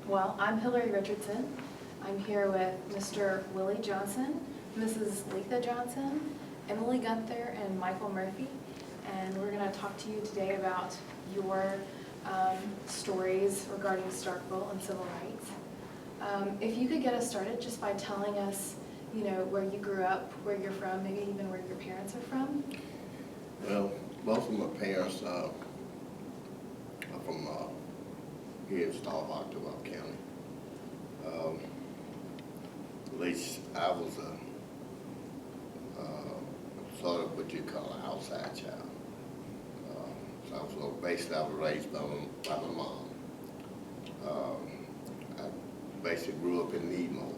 Well, I'm Hillary Richardson. I'm here with Mr. Willie Johnson, Mrs. Letha Johnson, Emily Gunther, and Michael Murphy. And we're going to talk to you today about your stories regarding Starkville and civil rights. If you could get us started just by telling us, where you grew up, where you're from, maybe even where your parents are from. Well, both of my parents are from here in Starkville County. At least I was sort of what you call an outside child. So basically I was raised by my mom. I basically grew up in Nemo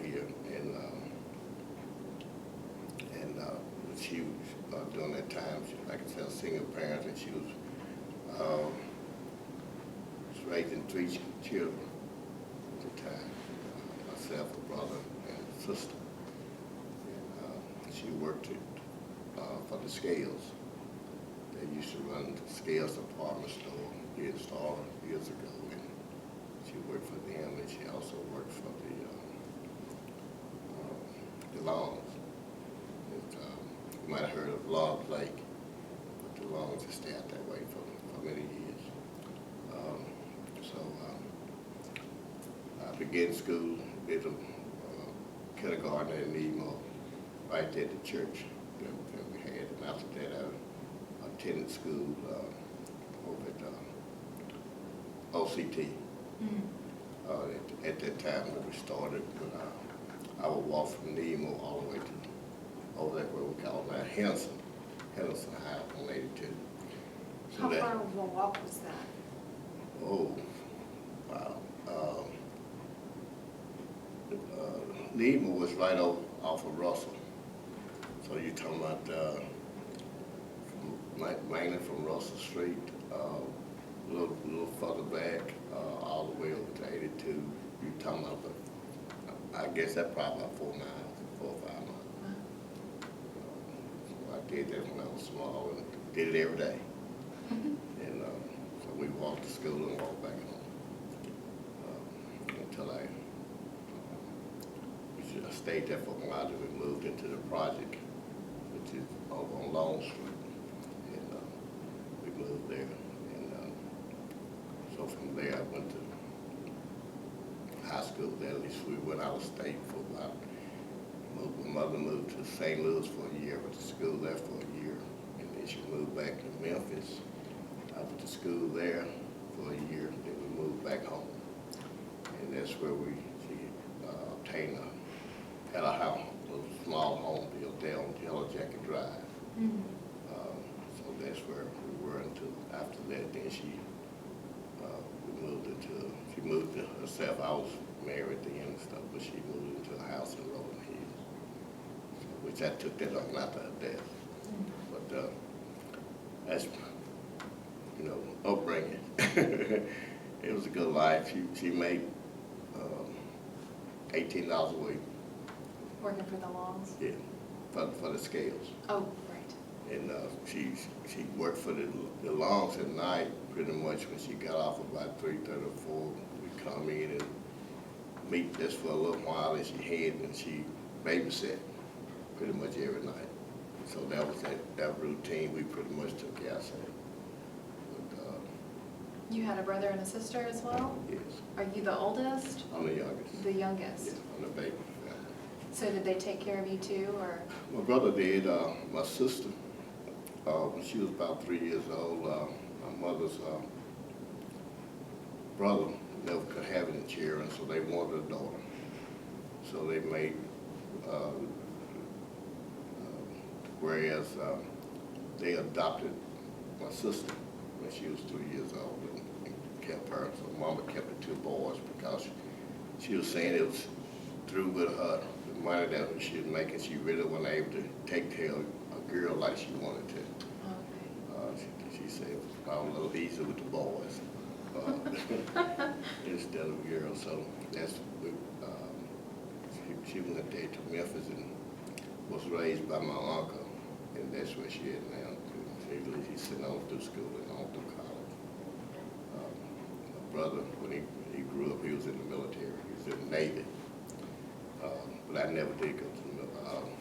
here, and she was during that time, like I said, a single parent, and she was raising 3 children at the time, myself, a brother, and a sister. And she worked for the Scales. They used to run the Scales department store here in Starkville years ago, and she worked for them, and she also worked for the Longs. You might have heard of Long Lake, but the Longs have stayed out that way for many years. I began school, did a kindergarten in Nemo, right there at the church that we had. And after that, I attended school over at OCT. At that time when we started, I would walk from Nemo all the way to over there where we call now Henderson High on 82. So How far of a walk was that? Oh, wow. Nemo was right off of Russell. So you're talking about mainly from Russell Street, a little further back, all the way over to 82. You're talking about, I guess that's probably about 4 or 5 miles. So I did that when I was small and did it every day. And so we walked to school and walked back home until I stayed there for a while. Then we moved into the project, which is over on Long Street, and we moved there. And so from there, I went to high school there. At least we went out of state for a while. My mother moved to St. Louis for a year, went to school there for a year, and then she moved back to Memphis. I went to school there for a year, then we moved back home. And that's where she obtained had a house, a small home built there on Yellow Jacket Drive. So that's where we were until after that. Then she moved to herself. I was married then and stuff, but she moved into a house in Rolling Hills, which I took that on after her death. But that's, upbringing. It was a good life. She made $18 a week. Working for the Longs? Yeah, for the Scales. Oh, right. And she worked for the Longs at night, pretty much. When she got off about 3:30 or 4, we'd come in and meet just for a little while, and she babysat pretty much every night. So that was that routine we pretty much took care of. You had a brother and a sister as well? Yes. Are you the oldest? I'm the youngest. The youngest? Yeah, I'm the baby. So did they take care of you too, or? My brother did. My sister, when she was about 3 years old, my mother's brother never could have any children, so they wanted a daughter. So they made, whereas they adopted my sister when she was 2 years old and kept her. So Mama kept the 2 boys because she was saying it was through with her. The money that she was making, she really wasn't able to take care of a girl like she wanted to. Okay. She said it was probably a little easier with the boys instead of girls. So that's she went there to Memphis and was raised by my uncle, and that's where she is now. She's sitting on through school and on through college. My brother, when he grew up, he was in the military. He was in the Navy. But I never did go to the military.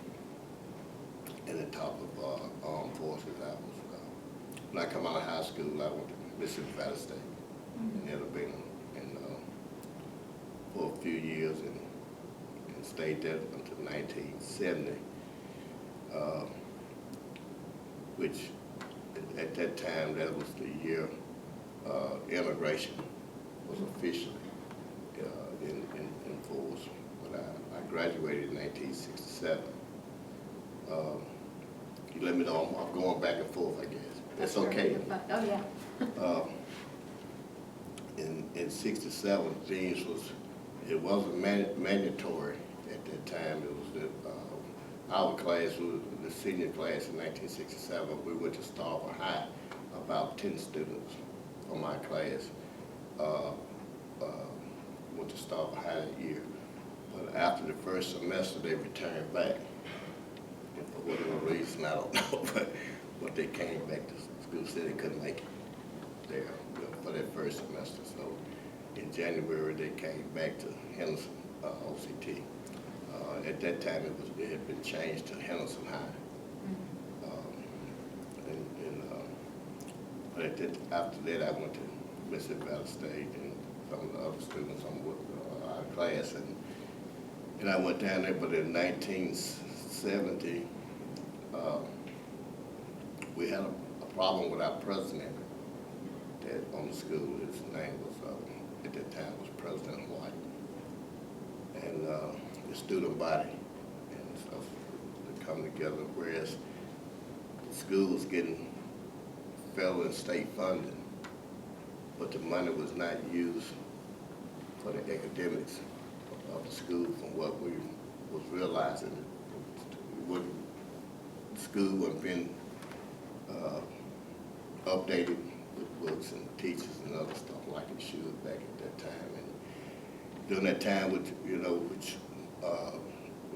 In the top of armed forces, when I come out of high school, I went to Mississippi Valley State in Alabama, and for a few years, and stayed there until 1970, which at that time, that was the year immigration was officially in force. But I graduated in 1967. You let me know, I'm going back and forth, I guess. That's okay. Oh, yeah. In 67, jeans it wasn't mandatory at that time. It was our class, was the senior class in 1967. We went to Starkville High, about 10 students from my class went to Starkville High that year. But after the first semester, they returned back. And for whatever reason, I don't know, but they came back to school, said they couldn't make it there for that first semester. So in January, they came back to Henderson, OCT. At that time, it had been changed to Henderson High. After that, I went to Mississippi Valley State, and some of the other students on our class, and I went down there. But in 1970, we had a problem with our president on the school. His name was, at that time, was President White. And the student body and stuff to come together, whereas the school was getting federal and state funding, but the money was not used for the academics of the school. From what we was realizing, the school wasn't being updated with books and teachers and other stuff like it should back at that time. And during that time, with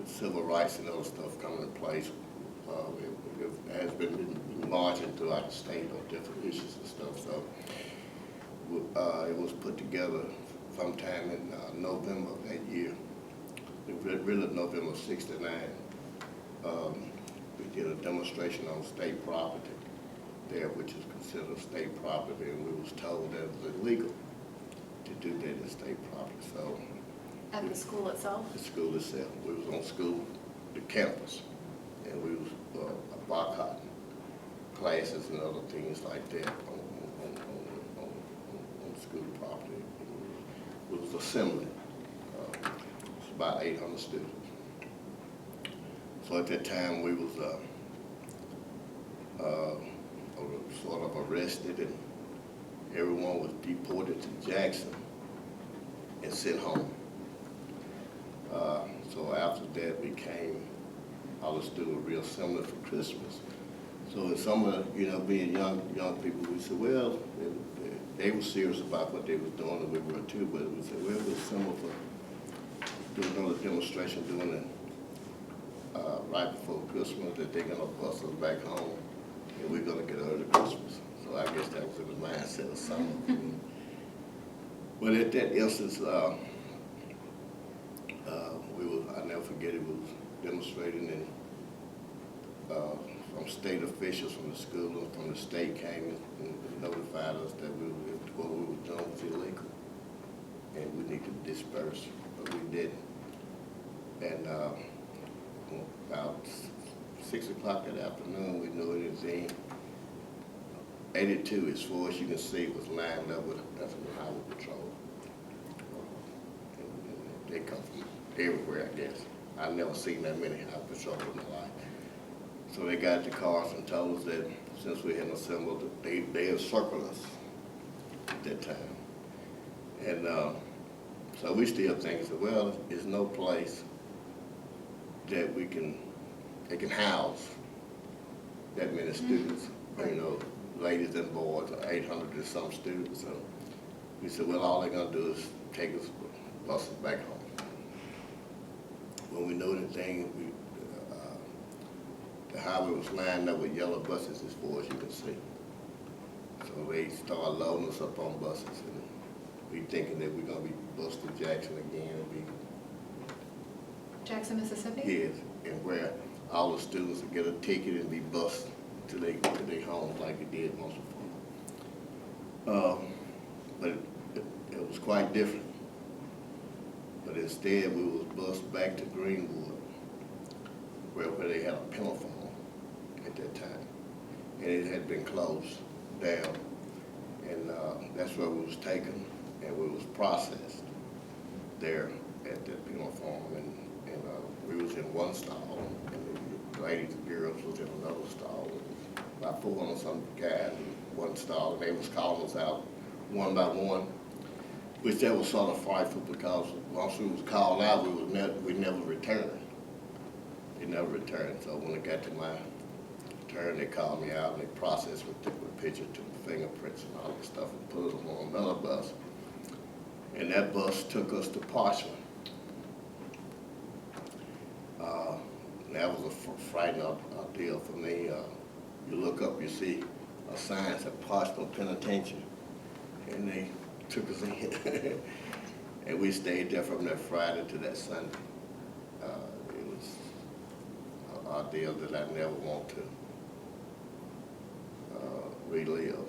civil rights and other stuff coming in place, it has been marching throughout the state on different issues and stuff. So it was put together sometime in November of that year, really November of '69. We did a demonstration on state property there, which is considered state property, and we was told that it was illegal to do that in state property. So At the school itself? the school itself. We was on school, the campus, and we was boycotting classes and other things like that on school property. It was assembly. It's about 800 students. So at that time, we was sort of arrested, and everyone was deported to Jackson and sent home. So after that became, all the students reassembled for Christmas. So in some of the, being young people, we said, well, they were serious about what they was doing, and we were too, but we said, well, we'll assemble for doing another demonstration doing it right before Christmas, that they're gonna bus us back home, and we're gonna get early Christmas. So I guess that was in the mindset of some. But at that instance, I never forget it, was demonstrating, and some state officials from the school and from the state came and notified us that what we were doing was illegal, and we need to disperse, but we didn't. And about 6 o'clock that afternoon, we knew it was in 82, as far as you can see, was lined up with the highway patrol. And they come from everywhere, I guess. I've never seen that many highway patrols in my life. So they got the cars and told us that since we hadn't assembled, they encircled us at that time. And so we still think, well, there's no place that they can house that many students, ladies and boys, 800 and some students. So we said, well, all they're gonna do is take us, bus us back home. When we knew the thing, the highway was lined up with yellow buses as far as you can see. So they started loading us up on buses, and be thinking that we're gonna be busting Jackson again and be, Jackson, Mississippi? yes, and where all the students would get a ticket and be bused to their homes like it did most of them. But it was quite different. But instead, we was bused back to Greenwood, where they had a penal farm at that time. And it had been closed down. And that's where we was taken, and we was processed there at that penal farm. And we was in one stall, and the ladies and girls was in another stall. About 400-some guys in one stall, and they was calling us out one by one, which that was sort of frightful because once we was called out, we never returned. It never returned. So when it got to my turn, they called me out and they processed with picture to fingerprints and all that stuff and put us on another bus. And that bus took us to Parchman. That was a frightening ordeal for me. You look up, you see a sign that said Parchman Penitentiary, and they took us in. And we stayed there from that Friday to that Sunday. It was an ordeal that I never want to relive.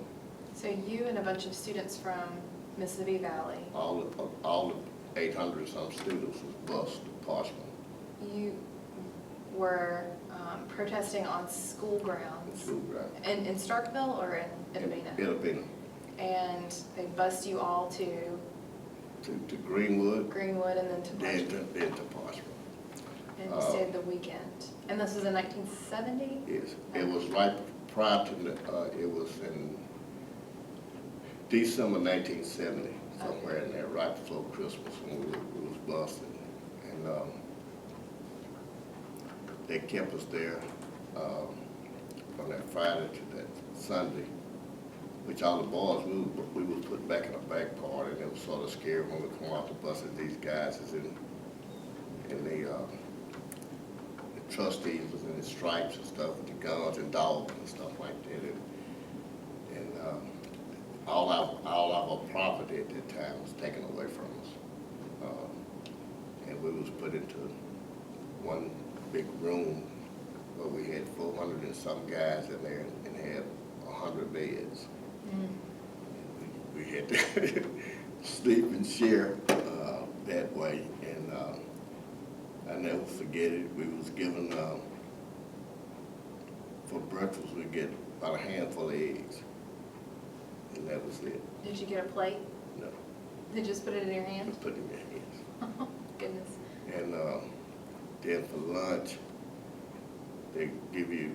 So you and a bunch of students from Mississippi Valley, All the 800-some students was bused to Parchman. you were protesting on school grounds. School ground. In Starkville or in Adabena? Adabena. And they bused you all to To Greenwood. Greenwood and then to Then Parchman. to Parchman. And you stayed the weekend. And this was in 1970? Yes, it was right prior to it was in December 1970, somewhere in there, right before Christmas, when we was busted. And they kept us there from that Friday to that Sunday, which all the boys, we was put back in a back part, and it was sort of scary when we come off the bus that these guys is in the trustees was in the stripes and stuff with the guns and dogs and stuff like that. And all our property at that time was taken away from us. And we was put into one big room where we had 400 and some guys in there and had 100 beds. We had to sleep and share that way. And I never forget it. We was given, for breakfast, we get about a handful of eggs. And that was it. Did you get a plate? No. They just put it in your hand? Just put it in your hands. Oh, goodness. And then for lunch, they give you,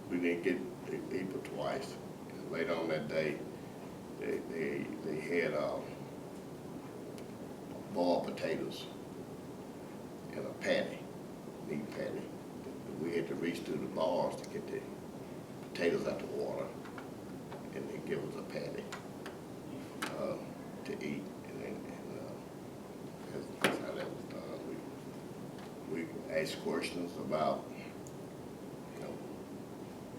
we didn't get to eat but twice. And later on that day, they had boiled potatoes and a patty, meat patty. We had to reach through the bars to get the potatoes out the water, and they give us a patty to eat. That's how that was done. We asked questions about, you know,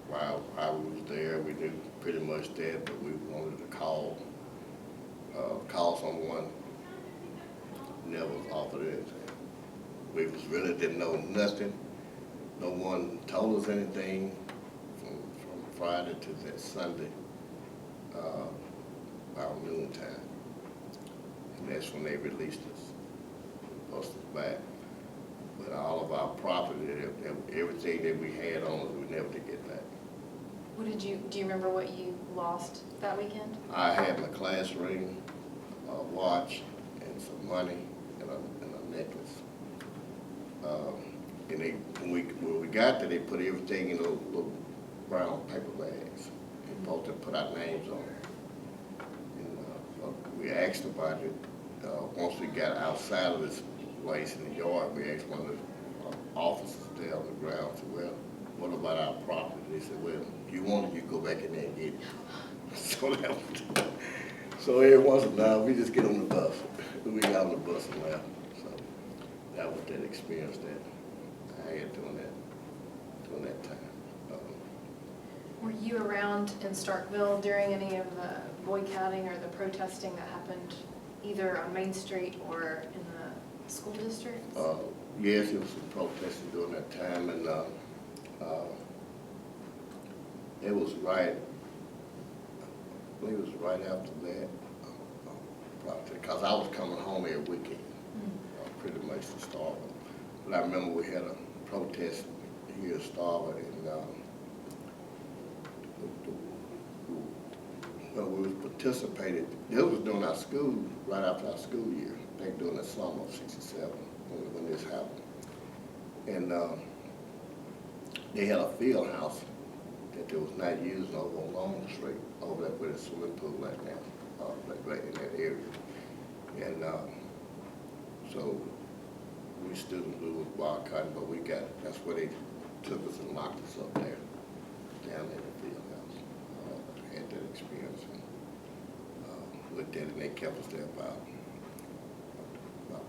why we was there. We knew pretty much that, but we wanted to call someone. Never was offered anything. We was really didn't know nothing. No one told us anything from Friday to that Sunday, about noontime. And that's when they released us, busted us back. But all of our property, everything that we had on us, we never did get back. What did you, do you remember what you lost that weekend? I had my class ring, a watch, and some money, and a necklace. And when we got there, they put everything in those little brown paper bags. And both of them put our names on it. And we asked about it. Once we got outside of this place in the yard, we asked one of the officers there on the ground, said, well, what about our property? They said, well, if you want it, you go back in there and get it. So every once in a while, we just get on the bus. We got on the bus and left. So that was that experience that I had during that time. Were you around in Starkville during any of the boycotting or the protesting that happened either on Main Street or in the school districts? Yes, it was some protesting during that time, and it was right, I believe it was right after that project, because I was coming home every weekend, pretty much to Starkville. But I remember we had a protest here at Starkville, and we participated. This was during our school, right after our school year, I think during the summer of '67 when this happened. And they had a field house that they was not using over on Long Street, over there where the swimming pool right now, right in that area. And so we students, we was boycotting, but that's where they took us and locked us up there, down in the field house. Had that experience, and looked at it, and they kept us there about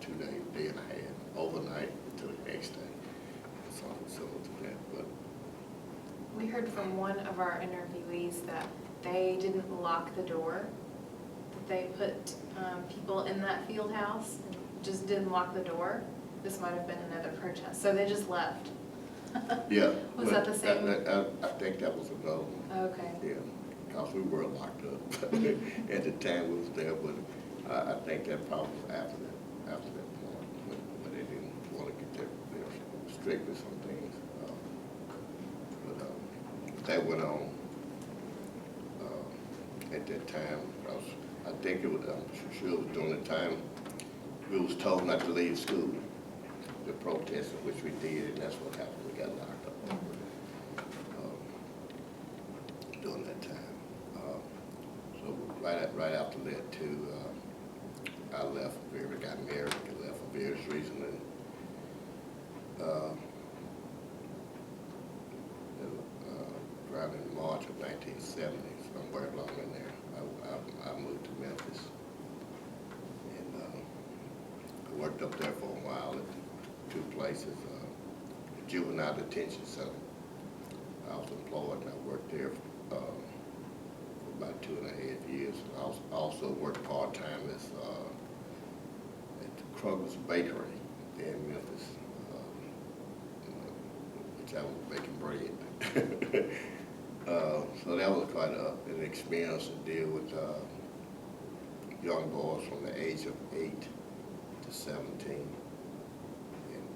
2 days, day and a half, overnight until the next day. Something similar to that, but We heard from one of our interviewees that they didn't lock the door, that they put people in that field house and just didn't lock the door. This might have been another protest, so they just left. yeah. Was that the same? I think that was another one. Okay. Yeah, because we were locked up at the time we was there, but I think that probably was after that point, when they didn't want to get that strict with some things. But that went on at that time. I think it was, I'm sure it was during the time we was told not to leave school, the protest, which we did, and that's what happened. We got locked up during that time. So right after that too, I left. Got married. I left for various reasons, and around in March of 1970, somewhere along in there, I moved to Memphis, and I worked up there for a while at 2 places. The juvenile detention center. I was employed, and I worked there for about 2.5 years. I also worked part-time at the Kroger's Bakery in Memphis, which I was making bread. So that was quite an experience to deal with young boys from the age of 8 to 17. And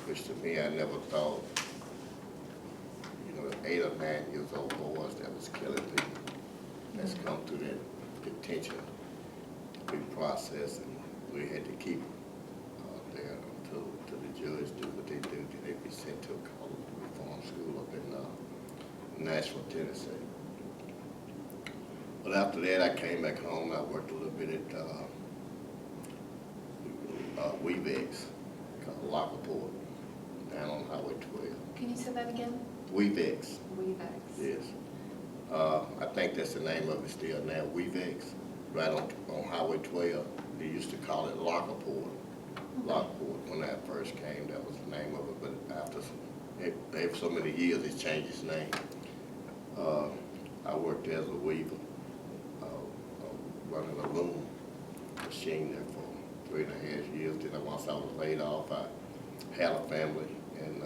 which to me, I never thought, 8 or 9 years old boys that was killing people, that's come through that detention, big process, and we had to keep there until the judge do what they do. They'd be sent to a college reform school up in Nashville, Tennessee. But after that, I came back home. I worked a little bit at Weavex, called Lockaport, down on Highway 12. Can you say that again? Weavex. Weavex. Yes. I think that's the name of it still now, Weavex, right on Highway 12. They used to call it Lockaport. Lockport, when I first came, that was the name of it, but after so many years, it changed its name. I worked there as a weaver, running a loom machine there for 3.5 years. Then once I was laid off, I had a family and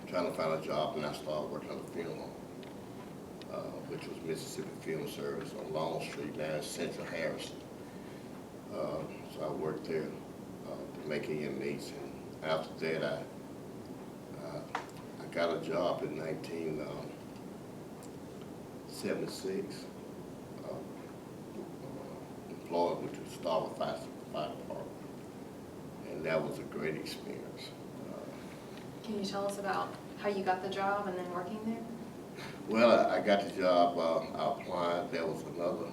trying to find a job, and I started working on the funeral home, which was Mississippi Funeral Service on Long Street, now in Central Harrison. So I worked there to make ends meet, and after that, I got a job in 1976, employed with the Starkville Fire Department, and that was a great experience. Can you tell us about how you got the job and then working there? Well, I got the job, I applied. There was another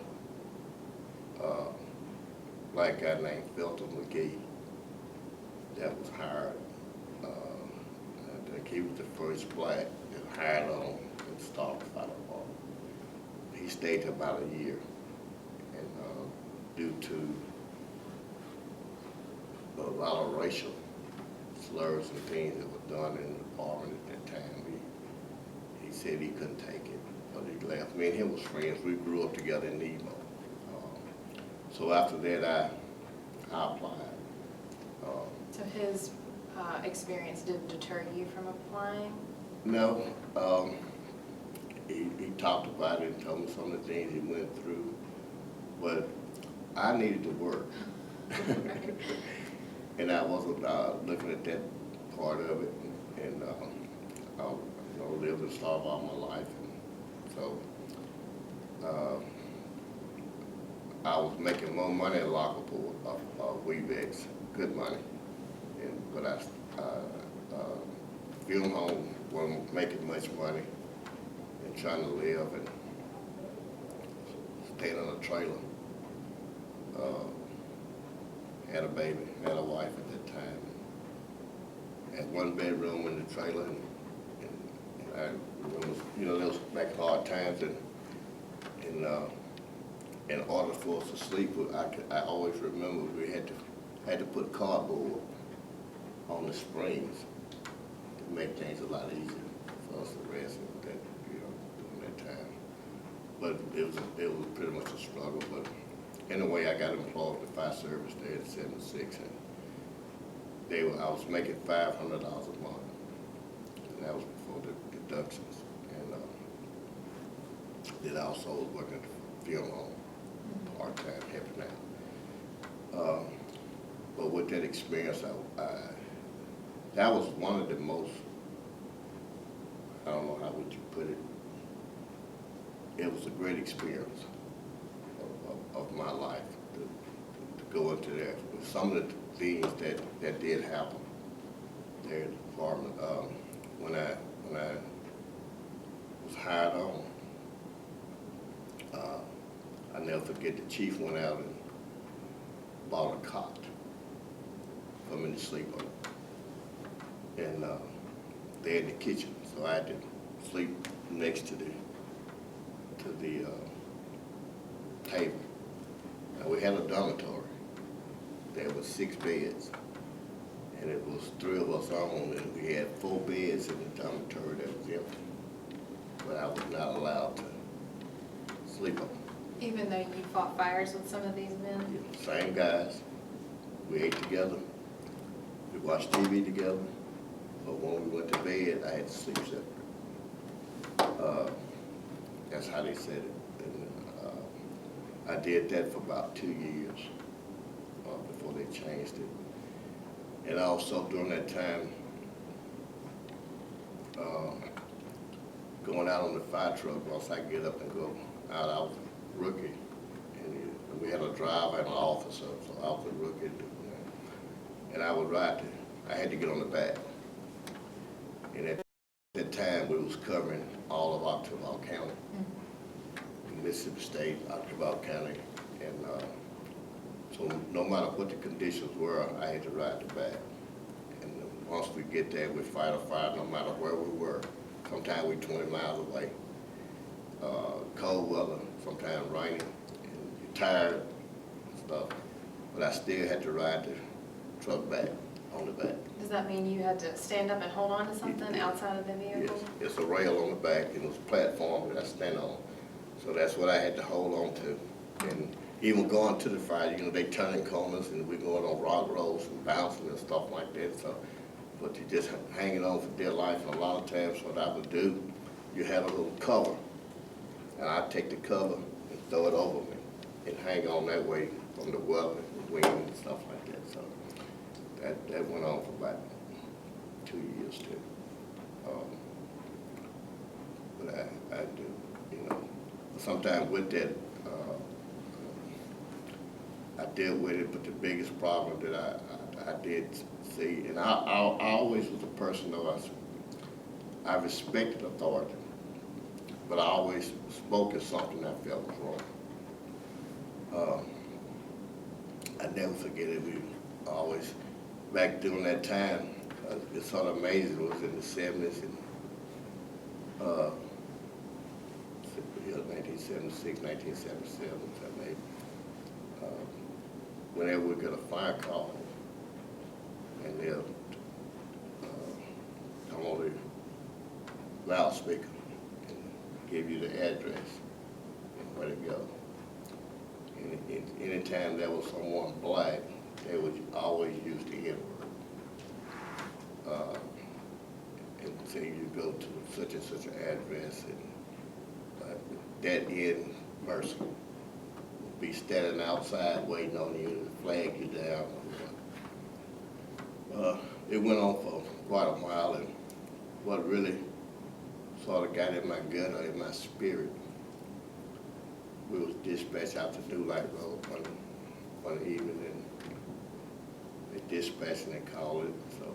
black guy named Felton McGee that was hired. I think he was the first black that hired on in Starkville Fire Department. He stayed about a year, and due to a lot of racial slurs and things that were done in the department at that time, he said he couldn't take it, but he left. Me and him was friends. We grew up together in Nemo. So after that, I applied. So his experience didn't deter you from applying? No, he talked about it and told me some of the things he went through, but I needed to work. Right. And I wasn't looking at that part of it, and I lived and starved all my life, and so I was making more money at Lockaport of Weebex, good money, but I fuel home wasn't making much money and trying to live and staying in a trailer. Had a baby, had a wife at that time. Had one bedroom in the trailer, and I remember, those back hard times, and in order for us to sleep, I always remember we had to put cardboard on the springs to make things a lot easier for us to rest and that, during that time. But it was pretty much a struggle. But anyway, I got employed with the fire service there at 76, and I was making $500 a month, and that was before the deductions. And then I also was working at the funeral home, part-time, helping out. But with that experience, that was one of the most, I don't know how would you put it, it was a great experience of my life to go into that. Some of the things that did happen there at the department, when I was hired on, I never forget the chief went out and bought a cot for me to sleep on. And they're in the kitchen, so I had to sleep next to the table. Now we had a dormitory. There was 6 beds, and it was 3 of us on, and we had 4 beds in the dormitory that was empty. But I was not allowed to sleep on them. Even though you fought fires with some of these men? Same guys. We ate together. We watched TV together. But when we went to bed, I had to sleep separate. That's how they said it. And, I did that for about 2 years before they changed it. And also during that time, going out on the fire truck, once I get up and go out, I was a rookie. And we had a driver and an officer, so I was a rookie. And I would ride I had to get on the back. And at that time, we was covering all of October County, Mississippi State, October County, and so no matter what the conditions were, I had to ride the back. And once we get there, we fight a fire no matter where we were. Sometimes we 20 miles away. Cold weather, sometimes raining, and you're tired and stuff. But I still had to ride the truck back, on the back. Does that mean you had to stand up and hold on to something outside of the vehicle? Yes, it's a rail on the back, and it's a platform that I stand on. So that's what I had to hold on to. And even going to the fire, they turning corners, and we're going on rock rolls and bouncing and stuff like that. So, but you just hanging on for dear life. And a lot of times what I would do, you had a little cover, and I'd take the cover and throw it over me and hang on that way from the weather, the wind and stuff like that. So that went on for about 2 years too. But I do, sometimes with that, I dealt with it, but the biggest problem that I did see, and I always was a person, though, I respected authority, but I always spoke as something I felt was wrong. I never forget it. We always, back during that time, it's sort of amazing, it was in the 70s, and 1976, 1977, 78. Whenever we get a fire call, and they'll come on the loudspeaker and give you the address and where to go. And anytime there was someone black, they would always use the N-word. And say you go to such and such an address, and that in person would be standing outside waiting on you to flag you down. It went on for quite a while, and what really sort of got in my gut or in my spirit, we was dispatched out to New Light Road one evening, and they dispatched and they called it. So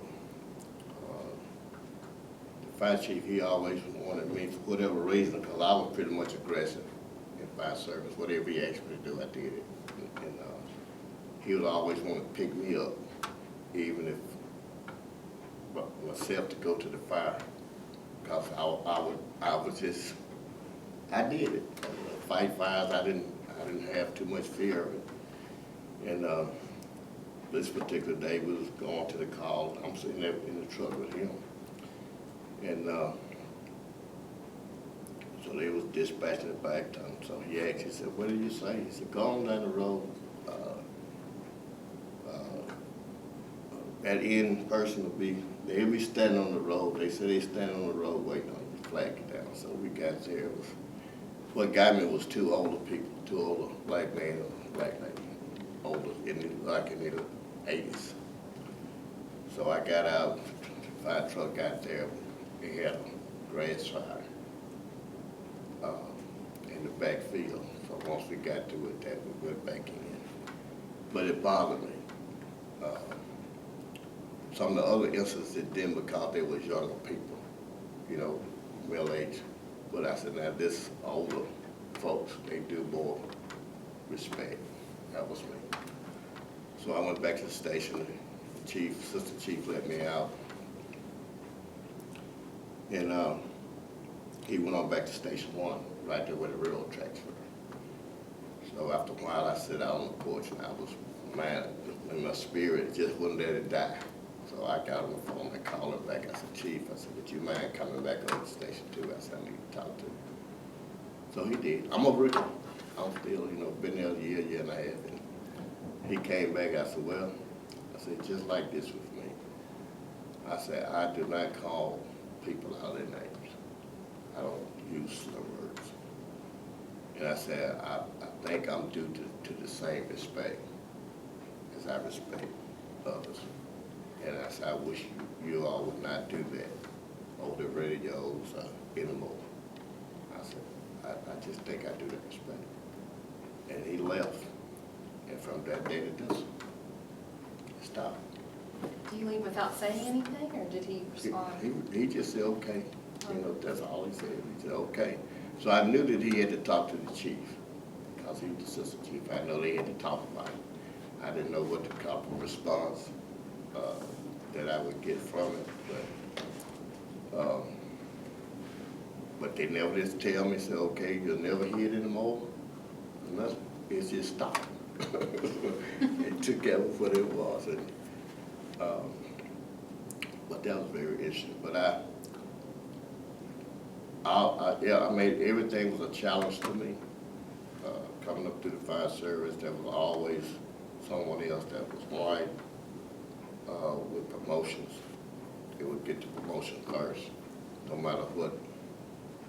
the fire chief, he always wanted me, for whatever reason, because I was pretty much aggressive in fire service. Whatever he asked me to do, I did it. And he would always want to pick me up, even if myself to go to the fire, because I did it. Fight fires, I didn't have too much fear of it. And this particular day, we was going to the call. I'm sitting there in the truck with him, and so they was dispatching it back to him. So he asked, he said, "What did you say?" He said, "Go on down the road. That end person will be, they'll be standing on the road." They said they standing on the road waiting on you to flag you down. So we got there. What got me was two older people, two older black men and a black lady, older, in their 80s. So I got out, the fire truck got there, they had a grass fire in the back field. So once we got to it, that we went back in. But it bothered me. Some of the other incidents it didn't, because they was younger people, you know, middle age. But I said, now this older folks, they do more respect. That was me. So I went back to the station. The chief, assistant chief, let me out. And he went on back to Station 1, right there where the railroad tracks were. So after a while, I sat out on the porch, and I was mad in my spirit. It just wouldn't let it die. So I got on the phone and called him back. I said, "Chief," I said, "would you mind coming back over to Station 2? I said, "I need to talk to him." So he did. I'm over it. I'm still, been there a year and a half. And he came back. I said, "Well," I said, "just like this with me." I said, "I do not call people out their names. I don't use slur words." And I said, I think I'm due to the same respect as I respect others. And I said, I wish you all would not do that over the radios anymore. I said, I just think I do that respect. And he left. And from that day to this, it stopped. Do you leave without saying anything, or did he respond? He just said, "Okay." That's all he said. He said, "Okay." So I knew that he had to talk to the chief, because he was the assistant chief. I know they had to talk about it. I didn't know what the proper response that I would get from it, but they never just tell me, say, "Okay, you'll never hear it anymore." And it's just stopped. They took care of what it was, and but that was very interesting. But I made, everything was a challenge to me. Coming up through the fire service, there was always someone else that was white. With promotions, they would get the promotion first, no matter what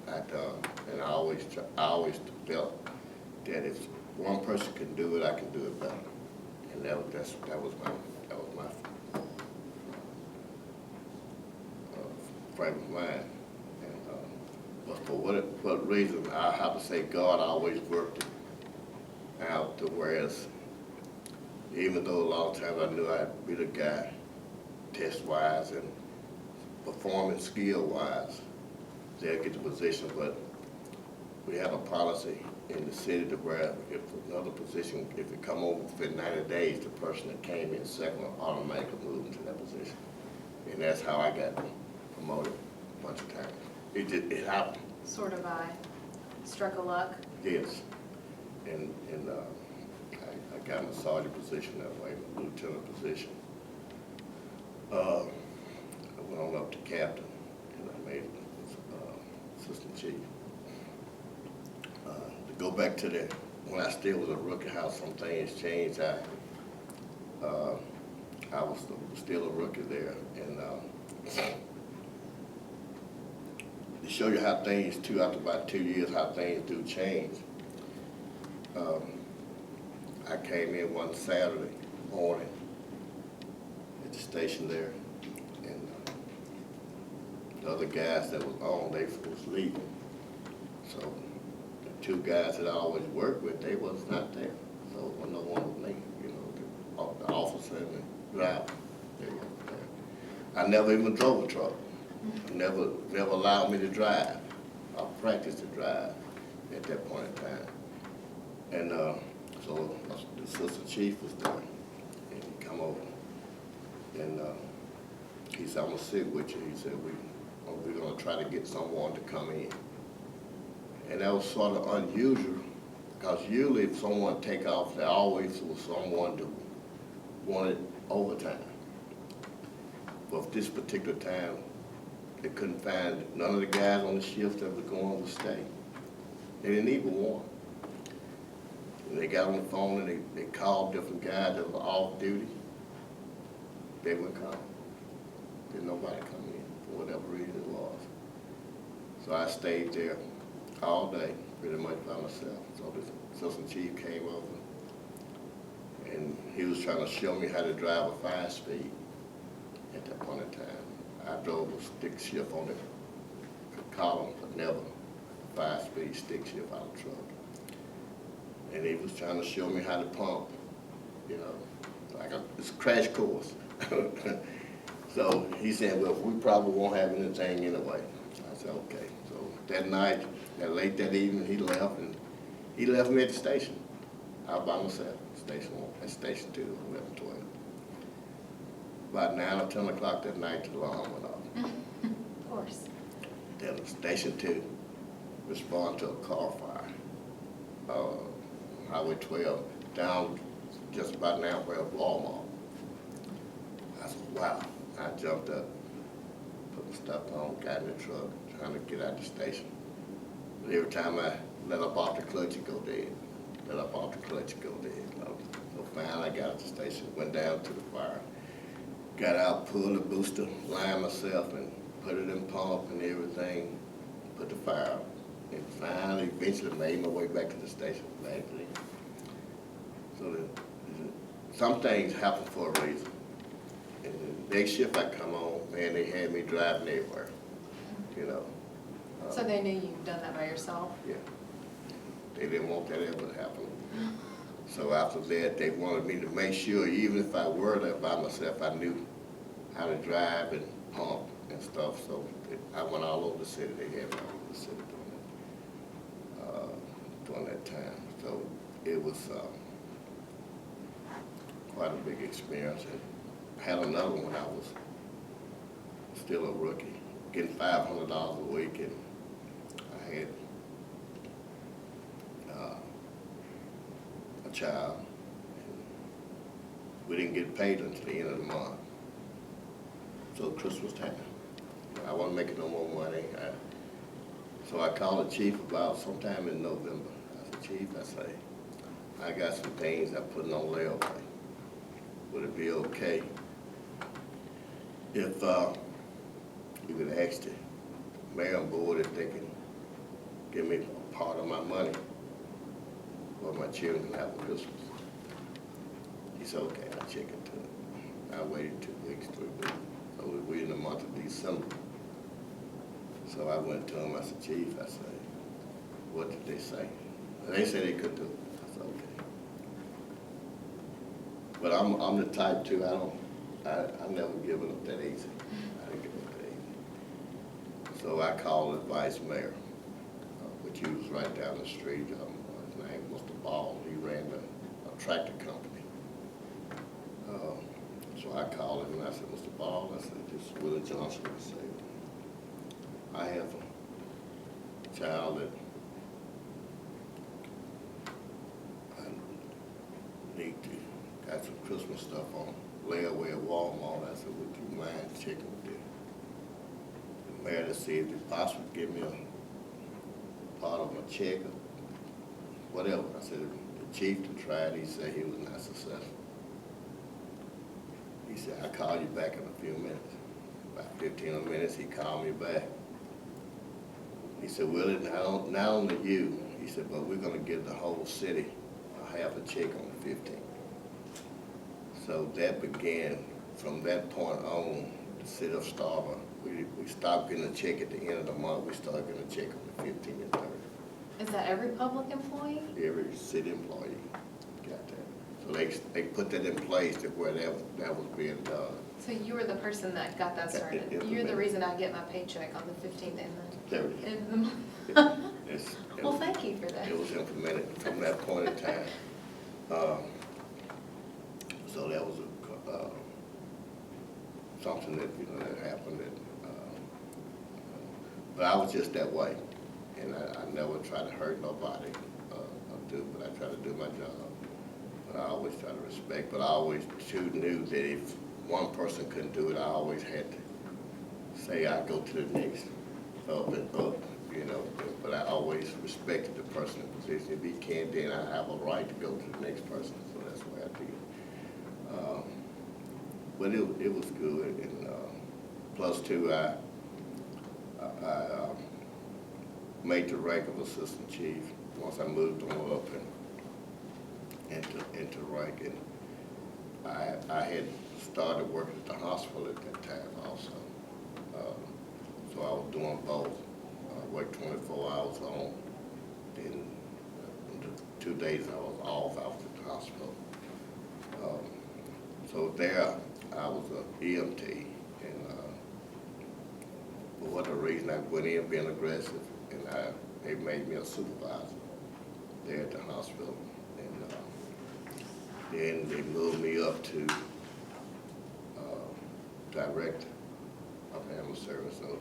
I done. And I always felt that if one person can do it, I can do it better. And that was my frame of mind. And but for what reason, I have to say, God always worked it out to whereas, even though a lot of times I knew I'd be the guy, test-wise and performance skill-wise, they'll get the position. But we have a policy in the city to where if another position, if it come over within 90 days, the person that came in second will automatically move into that position. And that's how I got promoted a bunch of times. It happened. Sort of by stroke of luck? Yes. And I got my sergeant position that way, my lieutenant position. I went on up to captain, and I made assistant chief. go back to when I still was a rookie, how some things changed. I was still a rookie there, and to show you how things too, after about 2 years, how things do change. I came in one Saturday morning at the station there, and the other guys that was on, they was leaving. So the 2 guys that I always worked with, they was not there. So it was no one with me, you know, the officer and the driver, they weren't there. I never even drove a truck. Never allowed me to drive. I practiced to drive at that point in time. And so the assistant chief was there, and he come over, and he said, "I'm gonna sit with you." He said, we're gonna try to get someone to come in. And that was sort of unusual, because usually if someone take off, there always was someone that wanted overtime. But this particular time, they couldn't find, none of the guys on the shift that was going would stay. They didn't even want. And they got on the phone and they called different guys that were off duty. They wouldn't come. Didn't nobody come in for whatever reason it was. So I stayed there all day, pretty much by myself. So the assistant chief came over, and he was trying to show me how to drive a 5-speed at that point in time. I drove a stick shift on the column, but never a 5-speed stick shift out of truck. And he was trying to show me how to pump, you know, like it's a crash course. So he said, well, we probably won't have anything anyway. I said, okay. So that night, late that evening, he left, and he left me at the station. Out by myself, station 1, at station 2, 1112. About 9 or 10 o'clock that night, the alarm went off. Of course. Then station 2 responded to a car fire. Highway 12, down just about now where Walmart. I said, wow. I jumped up, put my stuff on, got in the truck, trying to get out the station. But every time I let up off the clutch, it go dead. Let up off the clutch, it go dead. So finally I got at the station, went down to the fire, got out, pulled the booster, lined myself, and put it in pump and everything, put the fire out. And finally, eventually made my way back to the station. So some things happen for a reason. And the next shift I come on, man, they had me driving everywhere, you know. So they knew you'd done that by yourself? Yeah. They didn't want that ever to happen. So after that, they wanted me to make sure, even if I were there by myself, I knew how to drive and pump and stuff. So I went all over the city. They had me all over the city during that time. So it was quite a big experience. And I had another one when I was still a rookie, getting $500 a week, and I had a child. And we didn't get paid until the end of the month. So Christmas time, I wasn't making no more money. So I called the chief about sometime in November. I said, Chief, I say, I got some things I'm putting on layaway. Would it be okay if you could ask the mayor and board if they can give me a part of my money for my children can have for Christmas? He said, okay, I'll check into it. I waited 2 weeks, 3 weeks. So we're in the month of December. So I went to him, I said, Chief, I said, what did they say? And they said they could do it. I said, okay. But I'm the type too, I never given up that easy. I didn't give up that easy. So I called the vice mayor, which he was right down the street. His name was Mr. Ball. He ran a tractor company. So I called him and I said, Mr. Ball, I said, this is Willie Johnson. I said, I have a child that I need to, got some Christmas stuff on layaway at Walmart. I said, would you mind checking with the mayor to see if it's possible to give me a part of my check, whatever. I said, the chief tried, he said he was not successful. He said, I'll call you back in a few minutes. About 15 minutes, he called me back. He said, Willie, not only you, he said, but we're gonna give the whole city a half a check on the 15th. So that began, from that point on, the city of Starkville, we stopped getting a check at the end of the month, we started getting a check on the 15th and 30th. Is that every public employee? Every city employee got that. So they put that in place to where that was being done. So you were the person that got that started? You're the reason I get my paycheck on the 15th and the end of the month? Well, thank you for that. It was implemented from that point in time. So that was something that, that happened. But I was just that way. And I never try to hurt nobody, but I try to do my job. But I always try to respect, but I always too knew that if one person couldn't do it, I always had to say I go to the next, up and up, but I always respected the person in position. If he can't, then I have a right to go to the next person, so that's what I did. But it was good, and plus too, I made the rank of assistant chief once I moved on up and into rank, and I had started working at the hospital at that time also. So I was doing both. I worked 24 hours on, then the 2 days I was off, I was at the hospital. So there I was an EMT, and for whatever reason I went in being aggressive, and they made me a supervisor there at the hospital. And then they moved me up to director of ambulance service. So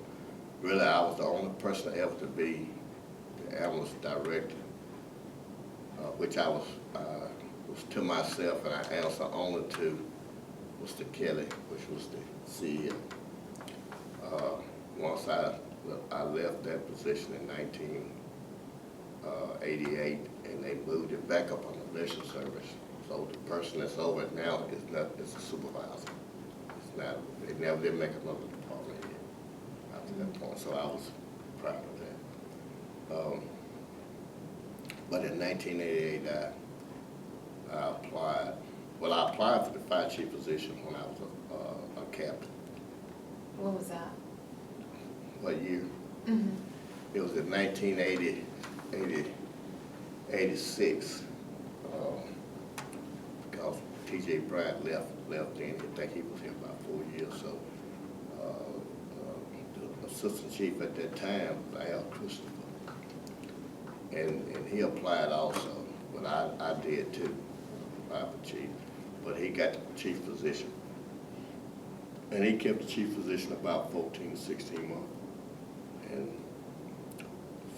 really I was the only person ever to be the ambulance director, which I was to myself, and I answered only to Mr. Kelly, which was the CEO. Once I left that position in 1988, and they moved it back up on the mission service. So the person that's over it now is a supervisor. It's not. They never did make another department yet after that point. So I was proud of that. But in 1988, I applied. Well, I applied for the fire chief position when I was a captain. What was that? What year? Mm-hmm. It was in 86, because T.J. Bryant left then. I think he was here about 4 years. So the assistant chief at that time was Al Christopher, and he applied also, but I did too, applied for chief. But he got the chief position, and he kept the chief position about 14 to 16 months. And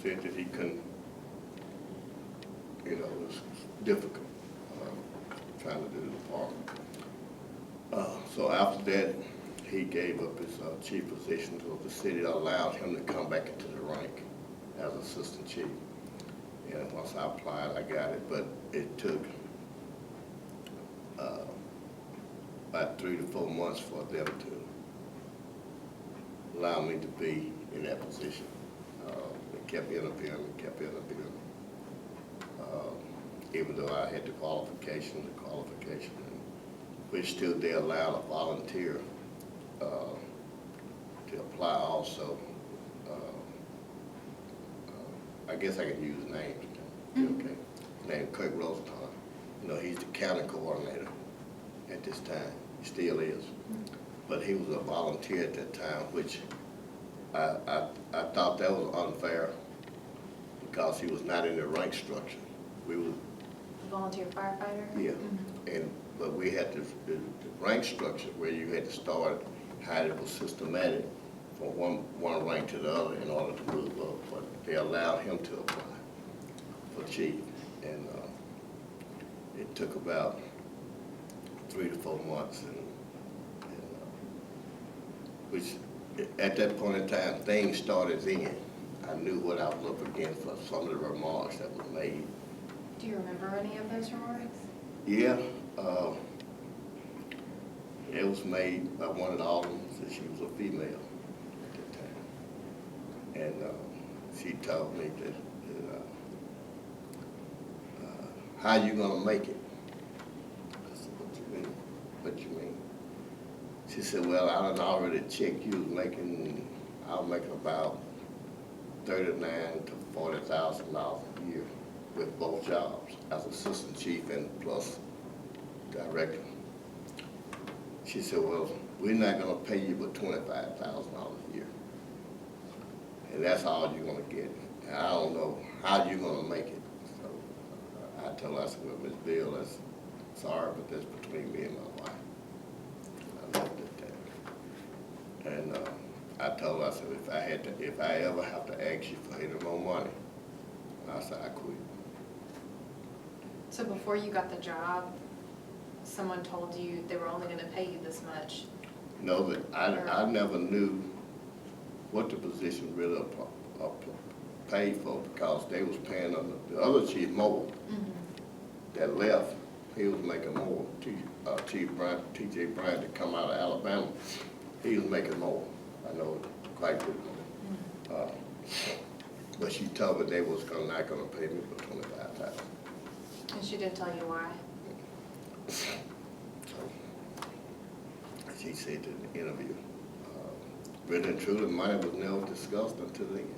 said that he couldn't, it was difficult trying to do the department. So after that, he gave up his chief position, so the city allowed him to come back into the rank as assistant chief. And once I applied, I got it, but it took about 3 to 4 months for them to allow me to be in that position. They kept interviewing. Even though I had the qualification, which still they allowed a volunteer to apply also. I guess I can use names. Mm-hmm. Okay. His name is Kirk Rosenthal. He's the county coordinator at this time. He still is. Mm-hmm. But he was a volunteer at that time, which I thought that was unfair because he was not in the rank structure. We were volunteer firefighter? Yeah, mm-hmm. But we had the rank structure where you had to start how it was systematic from one rank to the other in order to move up. But they allowed him to apply for chief, and it took about 3 to 4 months, and which at that point in time things started then. I knew what I was up against for some of the remarks that were made Do you remember any of those remarks? Yeah, it was made by one of the aldermen, since she was a female at that time. And she told me that how you gonna make it? I said, what you mean? What you mean? She said, well, I done already checked, you was making, I was making about $39,000 to $40,000 a year with both jobs, as assistant chief and plus director. She said, well, we're not gonna pay you but $25,000 a year. And that's all you're gonna get. And I don't know how you're gonna make it. So I told her, I said, well, Ms. Bill, that's sorry, but that's between me and my wife. I left it at that. And I told her, I said, if I ever have to ask you for any more money, I said, I quit. So before you got the job, someone told you they were only gonna pay you this much? No, but I never knew what the position really paid for, because they was paying the other chief more. That left, he was making more. T.J. Bryant, that come out of Alabama, he was making more. I know quite good more. But she told me they was not gonna pay me for $25,000. And she didn't tell you why? So, she said in the interview, really and truly, money was never discussed until then.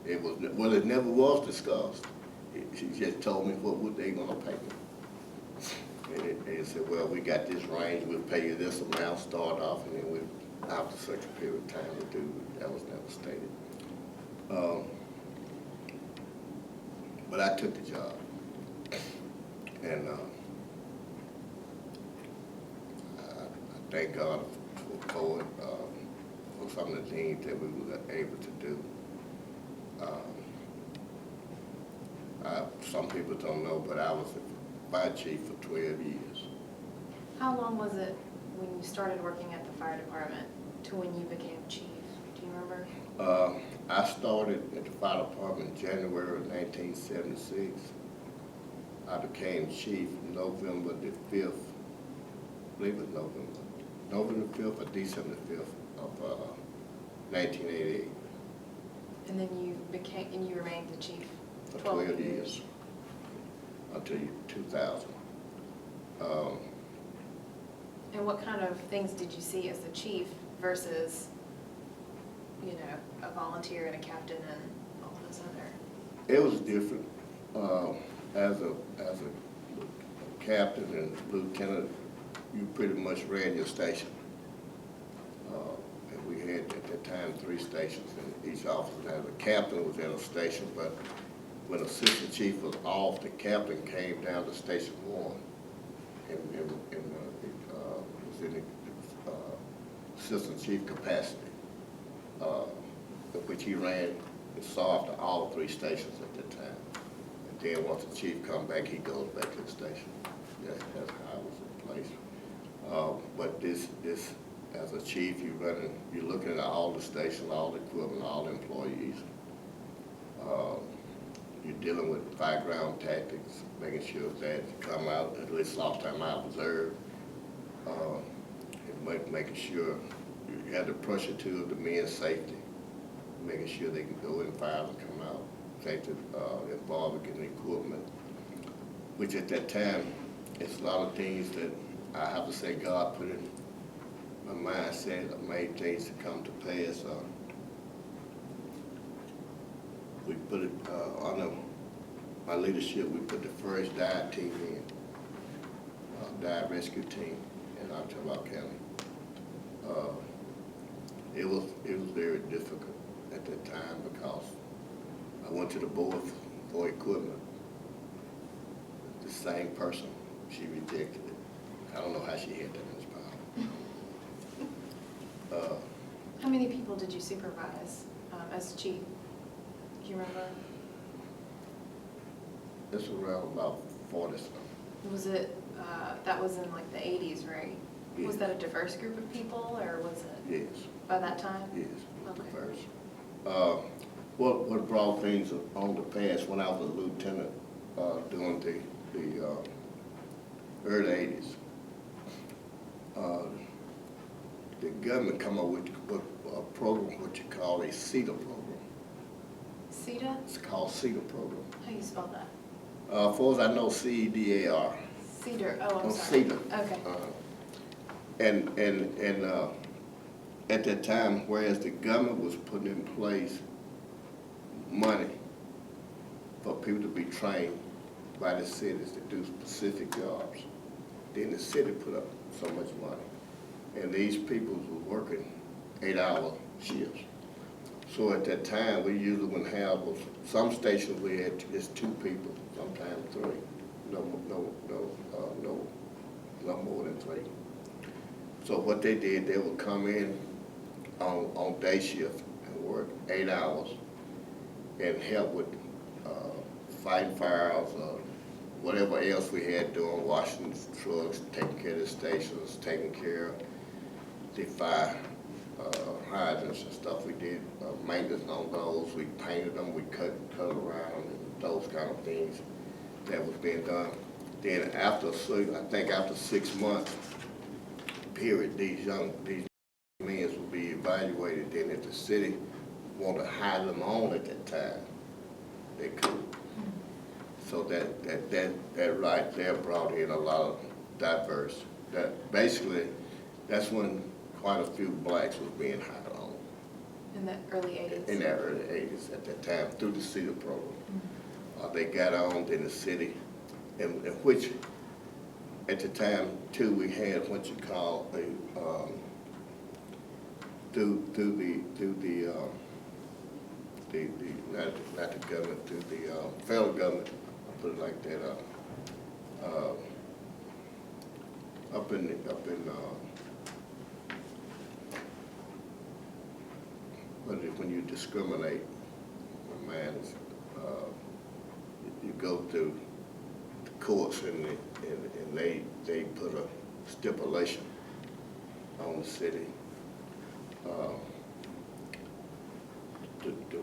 It was, well, it never was discussed. She just told me what they gonna pay me. And they said, well, we got this range, we'll pay you this amount, start off, and then after such a period of time, we do. That was never stated. But I took the job. And I thank God for it, for some of the things that we were able to do. Some people don't know, but I was a fire chief for 12 years. How long was it when you started working at the fire department to when you became chief? Do you remember? I started at the fire department in January of 1976. I became chief November the 5th, I believe it was November the 5th or December the 5th of 1988. And then you remained the chief For 12 years, until 2000. And what kind of things did you see as the chief versus, you know, a volunteer and a captain and all those other? It was different. As a captain and lieutenant, you pretty much ran your station. And we had at that time 3 stations, and each officer had a captain was at a station, but when assistant chief was off, the captain came down to station 1 and was in the assistant chief capacity, which he ran and saw after all 3 stations at that time. And then once the chief come back, he goes back to the station. That's how it was in place. But this, as a chief, you're looking at all the stations, all the equipment, all the employees. You're dealing with fireground tactics, making sure that you come out, at least last time I observed, and making sure you had the pressure to the men's safety, making sure they can go in fire and come out, safety involved in the equipment, which at that time, it's a lot of things that I have to say God put in my mindset that made things to come to pass. We put it under my leadership. We put the first dive team in, dive rescue team in Ottawa County. It was very difficult at that time because I went to the board for equipment. The same person, she rejected it. I don't know how she had that in his power. How many people did you supervise as chief? Do you remember? It's around about 40 something. Was it, that was in like the 80s, right? Yes. Was that a diverse group of people, or was it? Yes. By that time? Yes, Okay. diverse. What brought things on the pass when I was a lieutenant during the the early 80s, the government come up with a program, what you call a CETA program. CETA? It's called CETA program. How do you spell that? As far as I know, CEDAR. Cedar. Oh, I'm sorry. CETA. Okay. And at that time, whereas the government was putting in place money for people to be trained by the cities to do specific jobs, then the city put up so much money. And these people were working 8-hour shifts. So at that time, we usually wouldn't have, some stations we had just 2 people, sometimes 3. No more than 3. So what they did, they would come in on day shift and work 8 hours and help with fighting fires or whatever else we had doing, washing trucks, taking care of the stations, taking care of the fire hydrants and stuff. We did maintenance on those. We painted them, we cut around and those kind of things that was being done. Then after I think after 6 months period, these men would be evaluated. Then if the city wanted to hire them on at that time, they could. So that right there brought in a lot of diverse. Basically, that's when quite a few blacks was being hired on. In the early 80s? In the early 80s at that time, through the CETA program. They got on in the city, and which at the time too we had what you call a through the not the government, through the federal government, I'll put it like that, up in when you discriminate, man, you go through the courts and they put a stipulation on the city.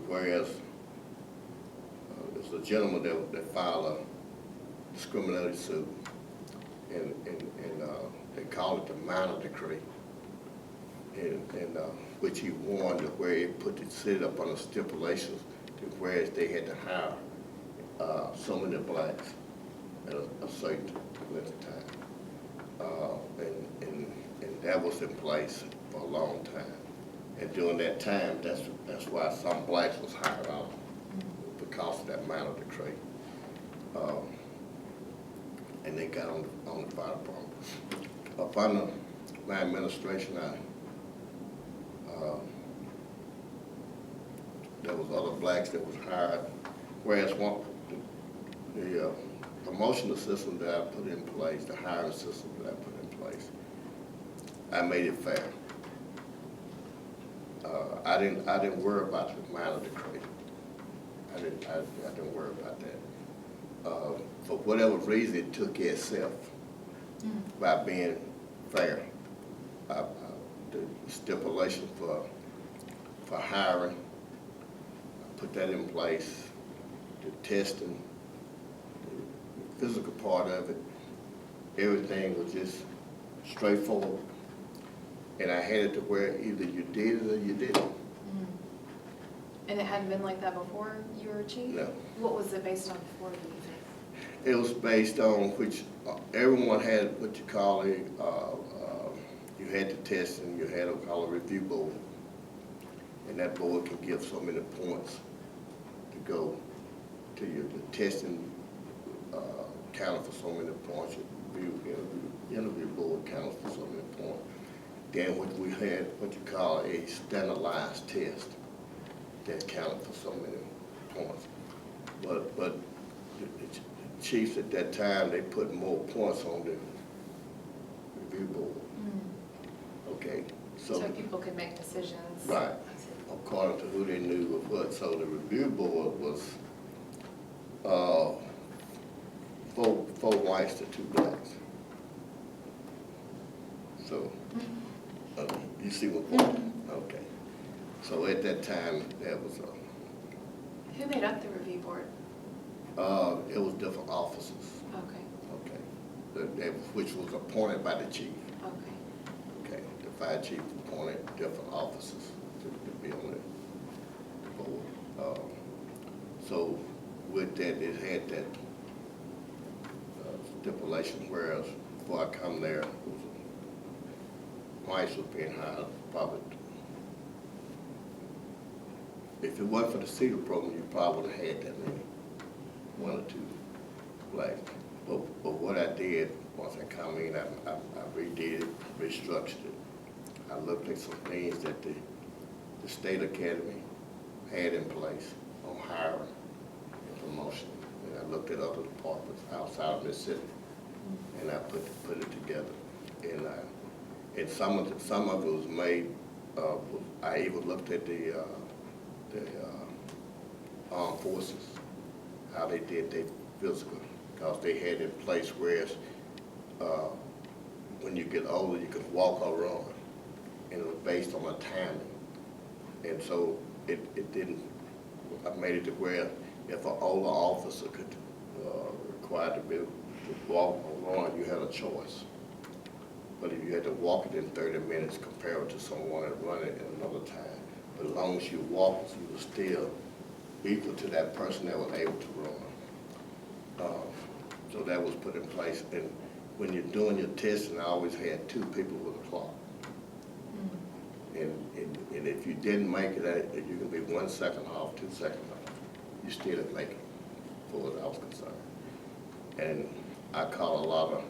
Whereas there's a gentleman that filed a discriminatory suit, and they call it the minor decree, and which he warned where it put the city up on the stipulations to whereas they had to hire so many blacks at a certain length of time, and that was in place for a long time. And during that time, that's why some blacks was hired on, because of that minor decree. And they got on the fire department. Up under my administration, there was other blacks that was hired, whereas the promotional system that I put in place, the hiring system that I put in place, I made it fair. I didn't worry about the minor decree. I didn't worry about that. For whatever reason, it took care of itself by being fair. The stipulation for hiring, I put that in place. The testing, the physical part of it, everything was just straightforward. And I had it to where either you did it or you didn't. And it hadn't been like that before you were chief? No. What was it based on before, do you think? It was based on which everyone had what you call you had the testing, you had what call a review board. And that board can give so many points to go to the testing counted for so many points, interview board counted for so many points. Then we had what you call a standardized test that counted for so many points. But the chiefs at that time, they put more points on the review board. Okay, So people could make decisions. Right, according to who they knew of what. So the review board was 4 whites to 2 blacks. So you see what point? Okay. So at that time, there was Who made up the review board? It was different officers, Okay, okay, which was appointed by the chief. okay. Okay, the fire chief appointed different officers to be on the board. So with that, it had that stipulation, whereas before I come there, price was being high, probably. If it wasn't for the CEDAR program, you probably would have had that many, one or two flags. But what I did, once I come in, I redid it, restructured it. I looked at some things that the state academy had in place on hiring and promotion. And I looked at other departments outside of Mississippi, and I put it together. And some of it was made. I even looked at the armed forces, how they did their physical, because they had in place whereas when you get older, you could walk or run, and it was based on a timing. And so it didn't, I made it to where if an older officer could required to be able to walk or run, you had a choice. But if you had to walk it in 30 minutes compared to someone that run it in another time, but as long as you walked, you were still equal to that person that was able to run. So that was put in place. And when you're doing your testing, I always had 2 people with a clock. And if you didn't make it, you can be 1 second off, 2 seconds off. You still didn't make it, as far as I was concerned. And I caught a lot of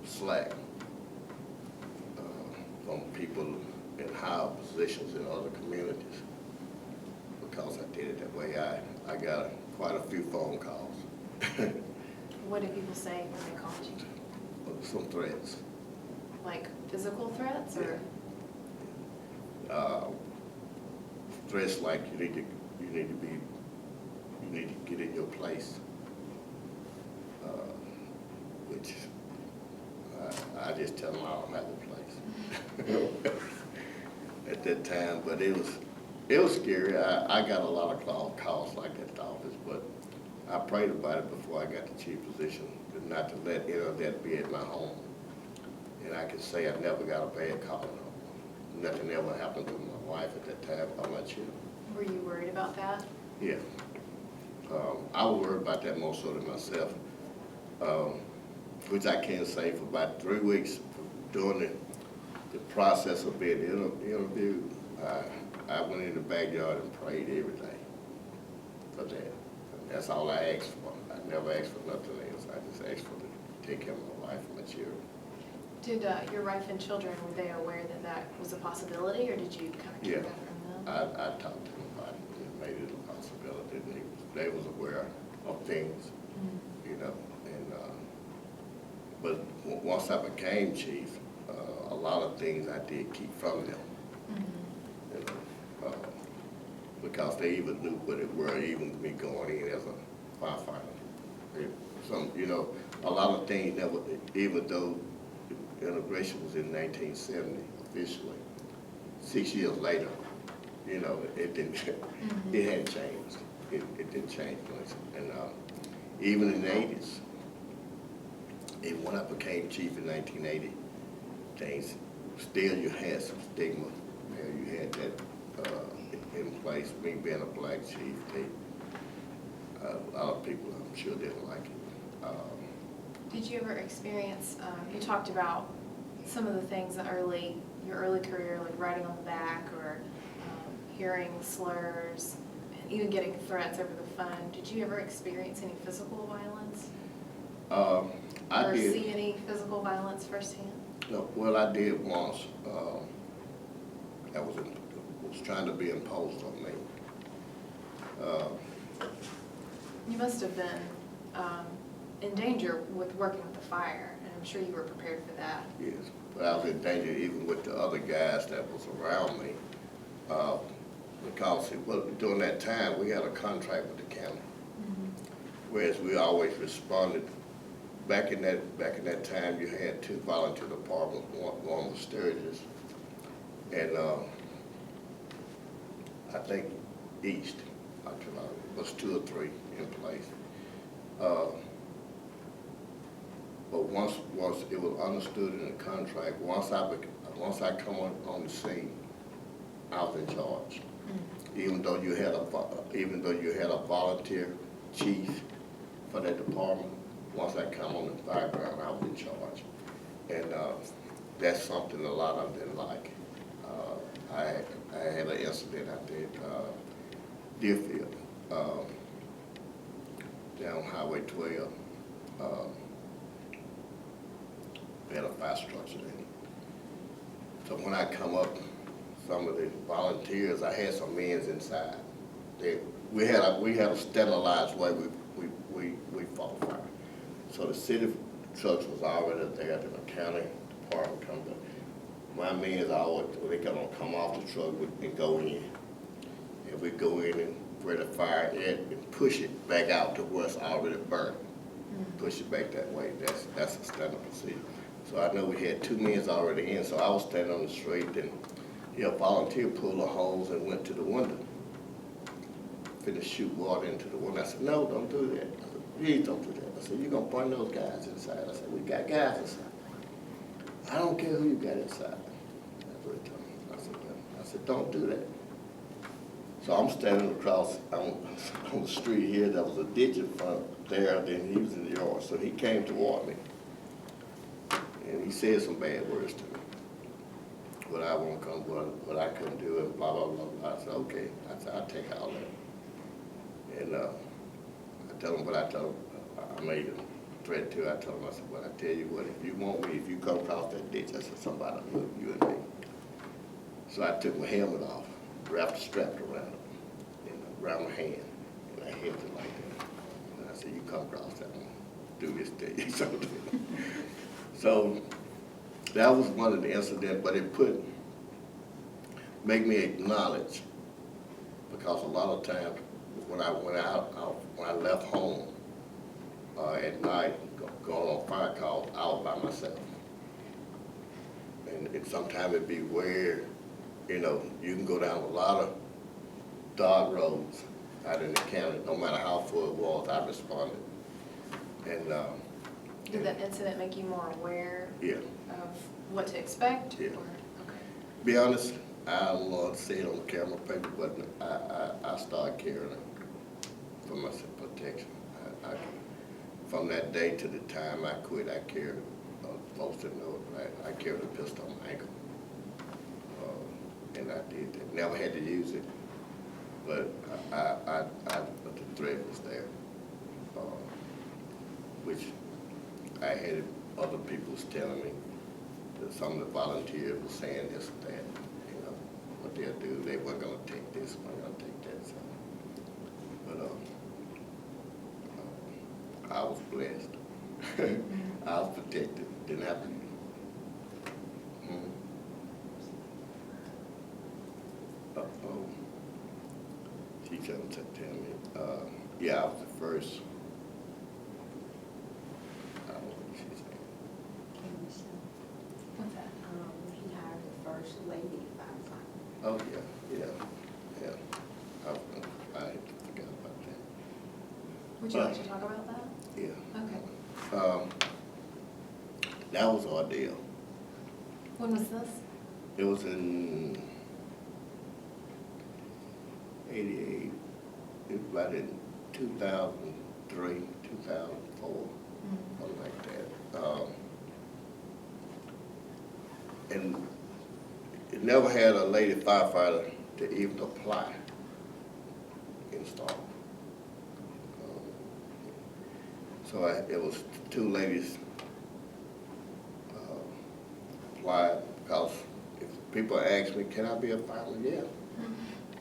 slack from people in higher positions in other communities because I did it that way. I got quite a few phone calls. What did people say when they called you? Some threats. Like physical threats, or? Threats like you need to get in your place, which I just tell them I don't have a place at that time. But it was scary. I got a lot of calls like that at the office, but I prayed about it before I got the chief position, not to let any of that be at my home. And I can say I never got a bad call at home. Nothing ever happened to my wife at that time or my children. Were you worried about that? Yeah. I was worried about that more so than myself, which I can say for about 3 weeks during the process of being interviewed. I went in the backyard and prayed every day for that. That's all I asked for. I never asked for nothing else. I just asked for to take care of my wife and my children. Did your wife and children, were they aware that that was a possibility, or did you kind of keep that from them? I talked to them about it and made it a possibility. They was aware of things, you know. And but once I became chief, a lot of things I did keep from them, you know, because they even knew what it were, even me going in as a firefighter. Some, you know, a lot of things that were, even though integration was in 1970 officially, 6 years later, you know, it didn't, it hadn't changed. It didn't change much. And even in the 80s, even when I became chief in 1980, things, still you had some stigma. You had that in place. Me being a black chief, a lot of people, I'm sure, didn't like it. Did you ever experience, you talked about some of the things in your early career, like riding on the back or hearing slurs, and even getting threats over the phone. Did you ever experience any physical violence? I did. See any physical violence firsthand? No, well, I did once. That was trying to be imposed on me. You must have been in danger with working with the fire, and I'm sure you were prepared for that. Yes, but I was in danger even with the other guys that was around me. Because during that time, we had a contract with the county. Whereas we always responded. Back in that time, you had 2 volunteer departments. One was Sturgis, and I think East. it was 2 or 3 in place. But once it was understood in the contract, once I come on the scene, I was in charge. Even though you had a volunteer chief for that department, once I come on the fireground, I was in charge. And that's something a lot of them didn't like. I had an incident out there at Deerfield, down Highway 12. We had a fire structure in it. So when I come up, some of the volunteers, I had some men inside. We had a standardized way we fought fire. So the city trucks was already there, the county department come to. My men always, when they gonna come off the truck, we go in. And we go in and where the fire at and push it back out to where it's already burnt. Push it back that way. That's a standard procedure. So I know we had 2 men already in, so I was standing on the street and a volunteer pulled a hose and went to the window. Finished shoot water into the window. I said, no, don't do that. I said, please don't do that. I said, you're gonna burn those guys inside. I said, we got guys inside. I don't care who you got inside. That's what he told me. I said, don't do that. So I'm standing across on the street here. There was a ditch in front there. Then he was in the yard. So he came toward me. And he said some bad words to me. What I won't come, what I couldn't do, and blah, blah, blah, blah. I said, okay. I said, I'll take all that. And I told him what I told him. I made a threat to. I told him, I said, well, I tell you what, if you want me, if you come across that ditch, I said, somebody will move you and me. So I took my helmet off, wrapped a strap around it, and around my hand, and I held it like that. And I said, you come across that one, do this to you. So that was one of the incidents, but it make me acknowledge, because a lot of times when I left home at night, going on fire calls, I was by myself. And sometimes it'd be weird, you can go down a lot of dark roads out in the county, no matter how full it was, I responded. And did that incident make you more aware yeah. of what to expect? Yeah. Or, okay. Be honest, I don't want to say it on camera paper, but I started carrying it for my protection. From that day to the time I quit, I carried, folks didn't know it, but I carried a pistol on my ankle. And I did that. Never had to use it, but but the threat was there, which I had other people was telling me that some of the volunteers were saying this or that, what they'll do. They weren't gonna take this, weren't gonna take that. So, but I was blessed. I was protected. Didn't have to. Uh-oh. She couldn't tell me. Yeah, I was the first. I don't know what she said. What's that? He hired the first lady firefighter. Oh, yeah. I forgot about that. Would you like to talk about that? Yeah. Okay. That was an ordeal. When was this? It was in 88. It was about in 2003, 2004, something like that. And it never had a lady firefighter to even apply in Starkville. So it was 2 ladies applied, because if people ask me, can I be a fireman? Yeah.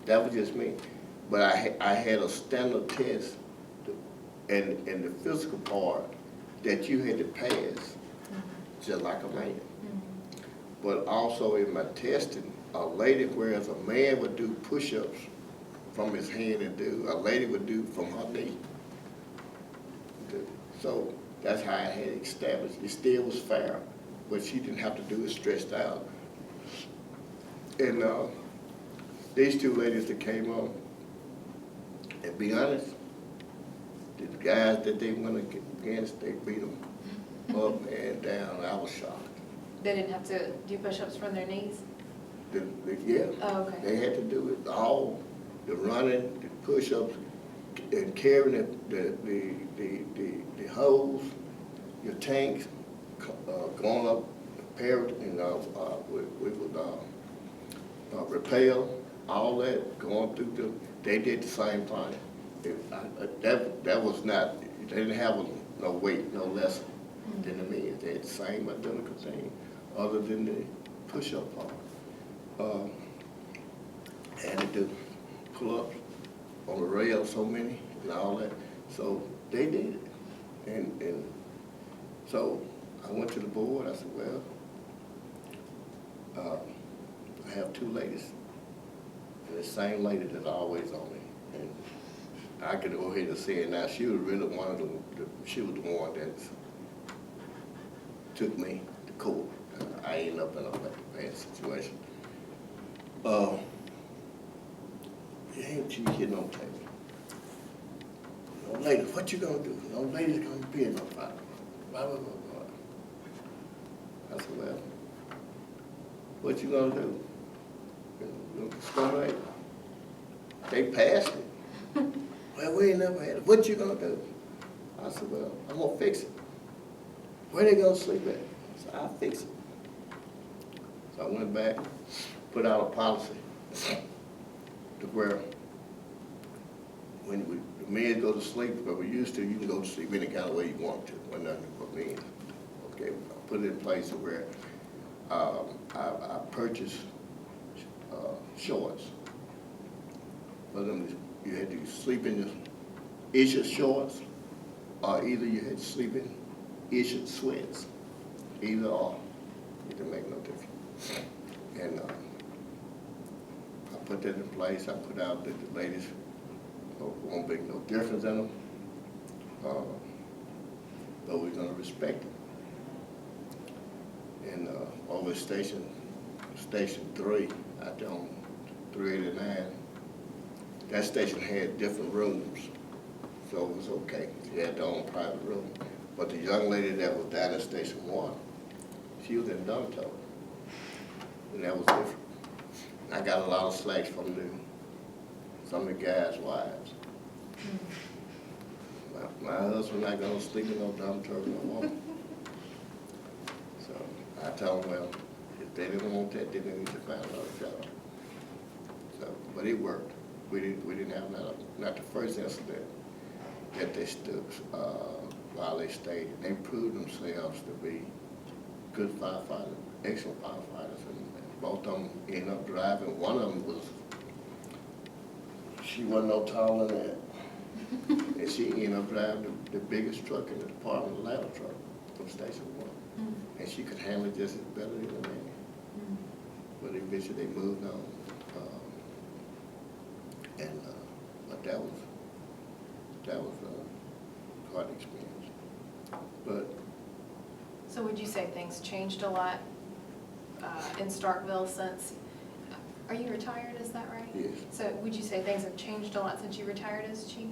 That was just me. But I had a standard test and the physical part that you had to pass, just like a man. But also in my testing, a lady, whereas a man would do push-ups from his hand and a lady would do from her knee. So that's how I had established. It still was fair, but she didn't have to do it stretched out. And these 2 ladies that came up, And be honest, the guys that they went against, they beat them up and down. I was shocked. They didn't have to do push-ups from their knees? Yeah. Oh, okay. They had to do it all, the running, the push-ups, and carrying the hose, your tanks, going up, we would rappel, all that, going through they did the same thing. That was not, they didn't have no weight, no less than the men. They had the same identical thing, other than the push-up part. Had to do pull-ups on the rail, so many, and all that. So they did it. And so I went to the board. I said, well, I have two ladies, and the same lady that's always on me. And I could go ahead and say it now. She was really one of she was the one that took me to court. I ended up in a bad situation. You ain't getting on tape. No ladies, what you gonna do? No ladies gonna be in no fight. Blah, blah, blah, blah. I said, well, what you gonna do? You gonna discriminate? They passed it. Well, we ain't never had it. What you gonna do? I said, well, I'm gonna fix it. Where they gonna sleep at? I said, I'll fix it. So I went back, put out a policy to where when the men go to sleep, where we used to, you can go to sleep any kind of way you want to, when nothing but men. Okay, I put it in place where I purchased shorts. For them, you had to sleep in the issued shorts, or either you had to sleep in issued sweats. Either or, it didn't make no difference. And I put that in place. I put out that the ladies won't make no difference in them, but we're gonna respect them. And over station 3, out there on 389, that station had different rooms, so it was okay. She had their own private room. But the young lady that was down at station 1, she was in dormitory, and that was different. I got a lot of slacks from some of the guys' wives. My husband not gonna sleep in no dormitory no more. So I told them, well, if they didn't want that, then they need to find another job. So, but it worked. We didn't have not the first incident that they stood while they stayed. They proved themselves to be good firefighters, excellent firefighters, and both of them ended up driving. One of them she wasn't no taller than that. And she ended up driving the biggest truck in the department, the ladder truck from Station 1. And she could handle it just as better than the man. But eventually they moved on. But that was quite an experience. But So would you say things changed a lot in Starkville since, are you retired, is that right? yes, So would you say things have changed a lot since you retired as chief,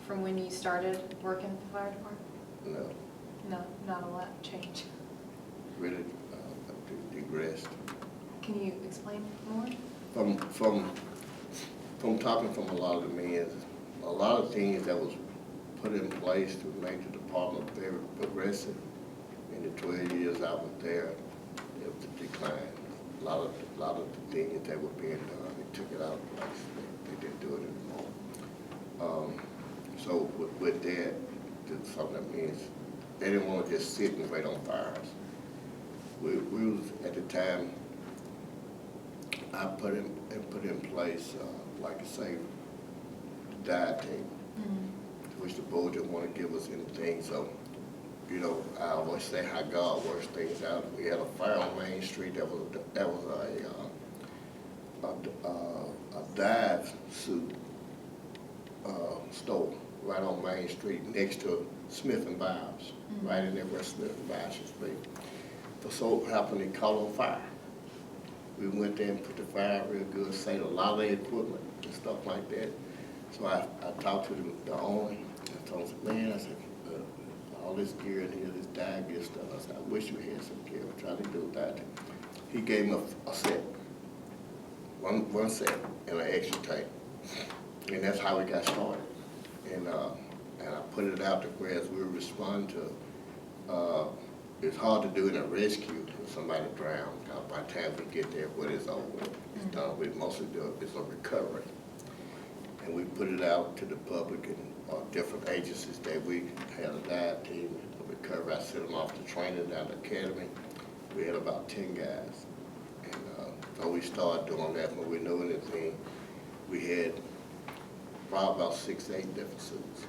from when you started working at the fire department? no, No, not a lot changed. really digressed. Can you explain more? From talking from a lot of the men, a lot of things that was put in place to make the department very progressive. In the 12 years I was there, it was a decline. A lot of the things that were being done, they took it out of place. They didn't do it anymore. So with that, something that means they didn't want to just sit and wait on fires. We was at the time, I put in place, like I say, the diet team, which the board didn't want to give us anything. So, you know, I always say how God works things out. We had a fire on Main Street that was a dive suit store right on Main Street next to Smith and Biles, right in there where Smith and Biles used to be. So happened it caught on fire. We went there and put the fire out real good, saved a lot of the equipment and stuff like that. So I talked to the owner, and I told him, man, I said, all this gear in here, this dive gear stuff, I said, I wish we had some gear. We tried to do that. He gave me a set, one set, and an extra tank. And that's how we got started. And I put it out to where as we respond to, it's hard to do in a rescue when somebody drowns. By the time we get there, what is over, it's done. We mostly do it's a recovery. And we put it out to the public and different agencies that we had a dive team, a recovery. I sent them off to training down the academy. We had about 10 guys. And so we started doing that. When we knew anything, we had probably about 6, 8 different suits.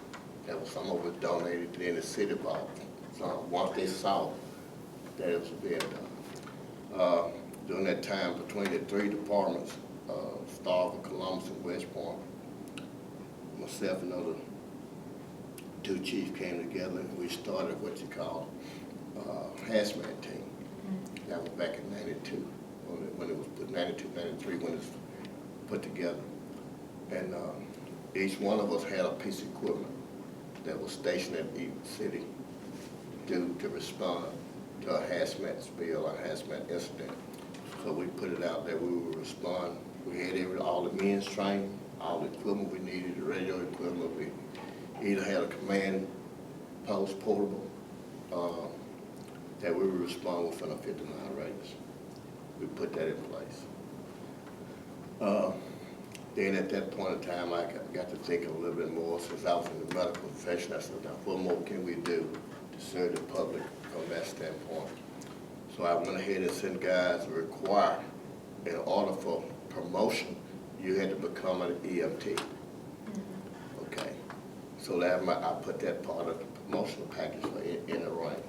That was some of it donated to the city bought. So once they saw that it was being done. During that time, between the 3 departments, Starkville, Columbus, and West Point, myself and other 2 chiefs came together and we started what you call hazmat team. That was back in 92, when it was put 92, 93, when it was put together. And each one of us had a piece of equipment that was stationed at each city to respond to a hazmat spill, a hazmat incident. So we put it out there, we would respond. We had all the men's training, all the equipment we needed, the radio equipment. We either had a command post portable that we would respond within a 50-mile radius. We put that in place. Then at that point in time, I got to thinking a little bit more. Since I was in the medical profession, I said, now what more can we do to serve the public from that standpoint? So I went ahead and sent guys to require, in order for promotion, you had to become an EMT. Okay, so that I put that part of the promotional package in the rank.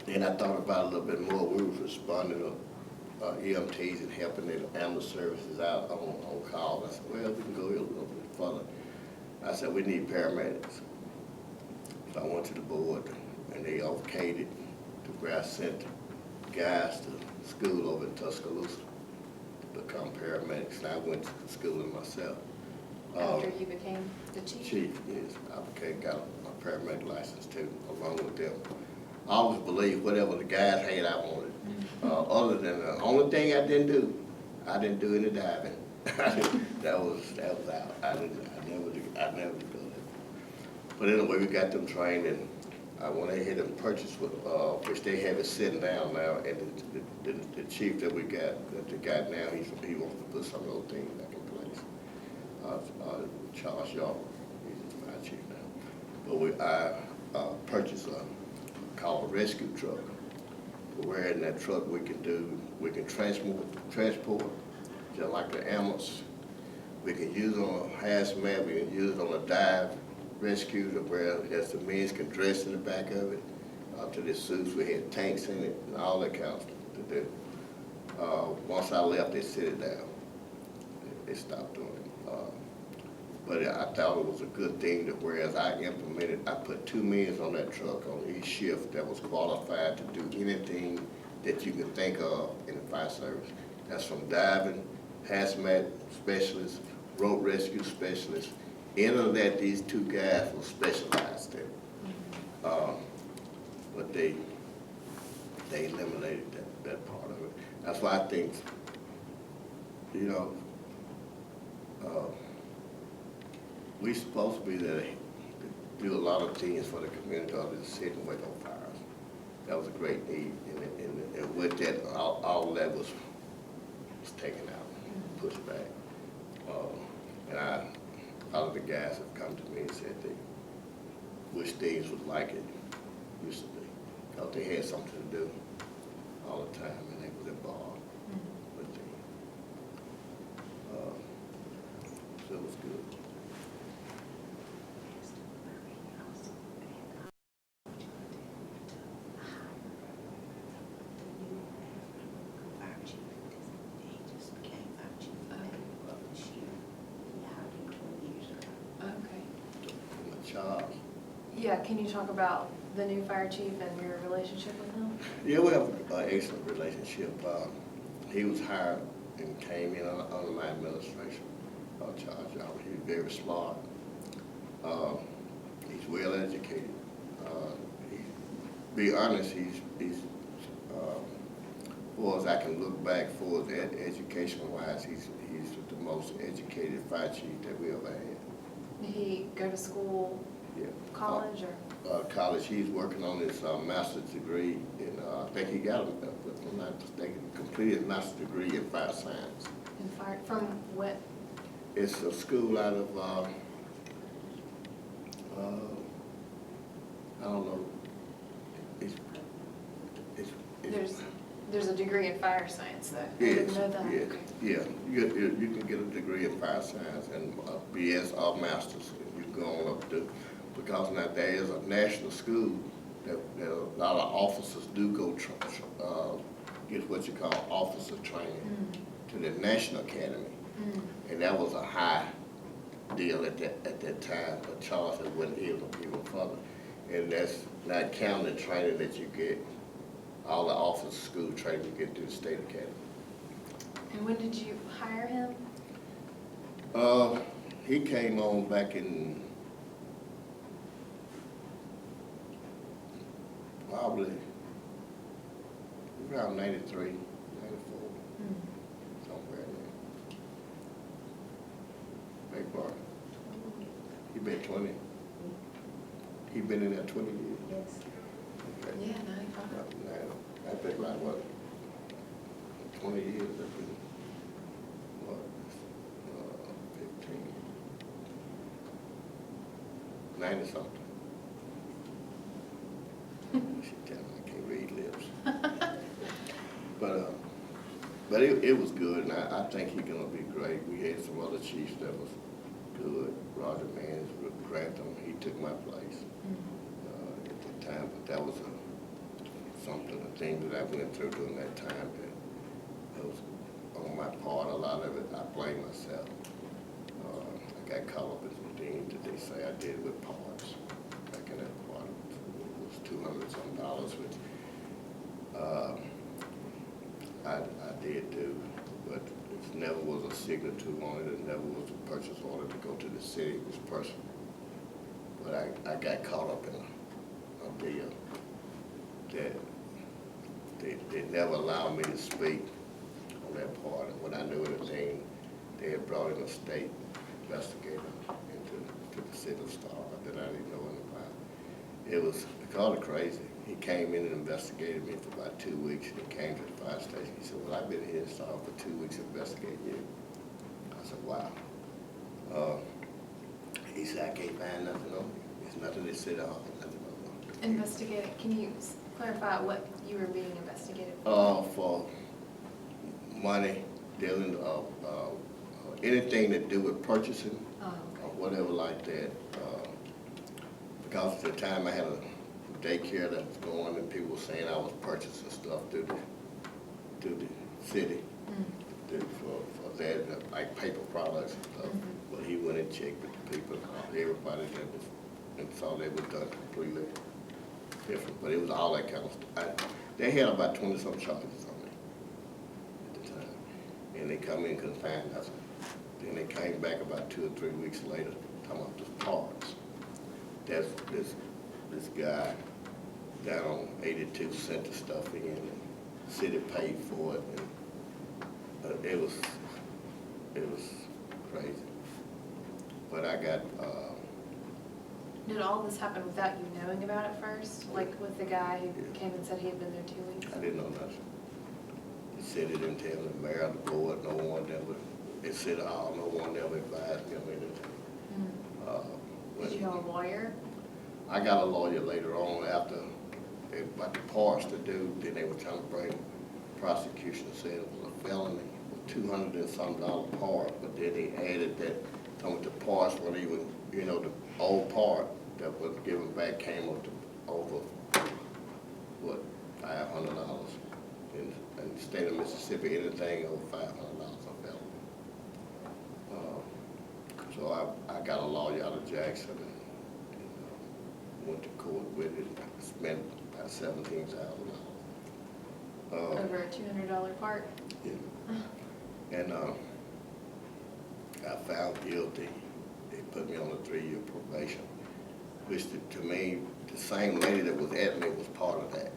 Then I thought about it a little bit more. We were responding to EMTs and helping the ambulance services out on call. I said, well, we can go here a little bit further. I said, we need paramedics. So I went to the board and they okayed it to where I sent guys to school over in Tuscaloosa to become paramedics. And I went to the schooling myself. After you became the chief? Chief, yes. I got a paramedic license too, along with them. I always believed whatever the guys had, I wanted. Other than the only thing I didn't do any diving. that was out. I never did go there. But anyway, we got them trained, and I went ahead and purchased which they have it sitting down now. And the chief that we got, now, he wants to put some of those things back in place. Charles York, he's my chief now. But I purchased called a rescue truck. Where in that truck we can transport, just like the ambulance. We can use it on a hazmat, we can use it on a dive rescue, to where as the men can dress in the back of it. To the suits, we had tanks in it and all that kind of stuff to do. Once I left, they set it down. They stopped doing it. But I thought it was a good thing that whereas I put 2 men on that truck on each shift that was qualified to do anything that you can think of in the fire service. That's from diving, hazmat specialists, rope rescue specialists. In of that, these 2 guys were specialized in. But they eliminated that part of it. That's why I think, you know, we're supposed to be there to do a lot of things for the community other than sit and wait on fires. That was a great need, and with that, all that was taken out, pushed back. And all of the guys have come to me and said they wish things was like it used to be, because they had something to do all the time, and they was involved with things. So it was good. Charles. Yeah, can you talk about the new fire chief and your relationship with him? Yeah, we have an excellent relationship. He was hired and came in under my administration. charge out. He's very smart. He's well educated. Be honest, he's for as I can look back for that education wise, he's the most educated fire chief that we ever had. Did he go to school, Yeah. college, or? College, he's working on his master's degree, and I think he got, if I'm not mistaken, completed his master's degree in fire science. In fire, from what? It's a school out of, I don't know. It's There's a degree in fire science, though. I yes, didn't know that. yes, Okay. yeah. You can get a degree in fire science and a BS or master's. You go on up to, because now there is a national school that a lot of officers do go get what you call officer training to the National Academy. And that was a high deal at that time, but Charles had went even further. And that's not counting the training that you get, all the officer school training you get through the state academy. And when did you hire him? He came on back in probably around 93, 94, somewhere in there. Big boy. He been 20. He been in there 20 years. Yes. Okay. Yeah, 95. I think like what, 20 years, that's been, what, 15, 90 something. She tell me I can't read lips. But it was good, and I think he's gonna be great. We had some other chiefs that was good. Roger Mans, Grantham, he took my place at the time, but that was a thing that I went through during that time that was on my part. A lot of it, I blame myself. I got caught up in some things that they say I did with parts. Back in that part, it was $200-some, which I did do, but it never was a signature on it. It never was a purchase order to go to the city. It was personal. But I got caught up in a deal that they never allowed me to speak on that part. And when I knew anything, they had brought in a state investigator into the city of Starkville that I didn't know anything about. It was kind of crazy. He came in and investigated me for about 2 weeks, and he came to the fire station. He said, well, I've been here in Starkville for 2 weeks investigating you. I said, wow. He said, I can't find nothing on you. There's nothing that said, oh, nothing on you. Investigated, can you clarify what you were being investigated for? For money, dealing, anything to do with purchasing Oh, or okay. whatever like that. Because at the time I had a daycare that was going, and people were saying I was purchasing stuff through the city for that, like paper products and stuff. But he went and checked with the people, everybody that was, and saw they were done completely different. But it was all that kind of stuff. They had about 20-some charges on me at the time, and they come in couldn't find nothing. Then they came back about 2 or 3 weeks later, talking about the parts. That's this guy down on 82 sent the stuff in, and the city paid for it, and it was crazy. But I got. Did all this happen without you knowing about it first? Like with the guy who came and said he had been there 2 weeks? I didn't know nothing. The city didn't tell the mayor, the board, no one ever. It said, oh, no one ever advised me of anything. Did you have a lawyer? I got a lawyer later on after about the parts to do. Then they were trying to bring prosecution, said it was a felony, $200 and some part. But then they added that some of the parts weren't even, the old part that was given back came up to over what, $500. In the state of Mississippi, anything over $500 a felony. So I got a lawyer out of Jackson and went to court with it. Spent about $17,000. Over a $200 part? Yeah. And got found guilty. They put me on a 3-year probation, which to me, the same lady that was at me was part of that.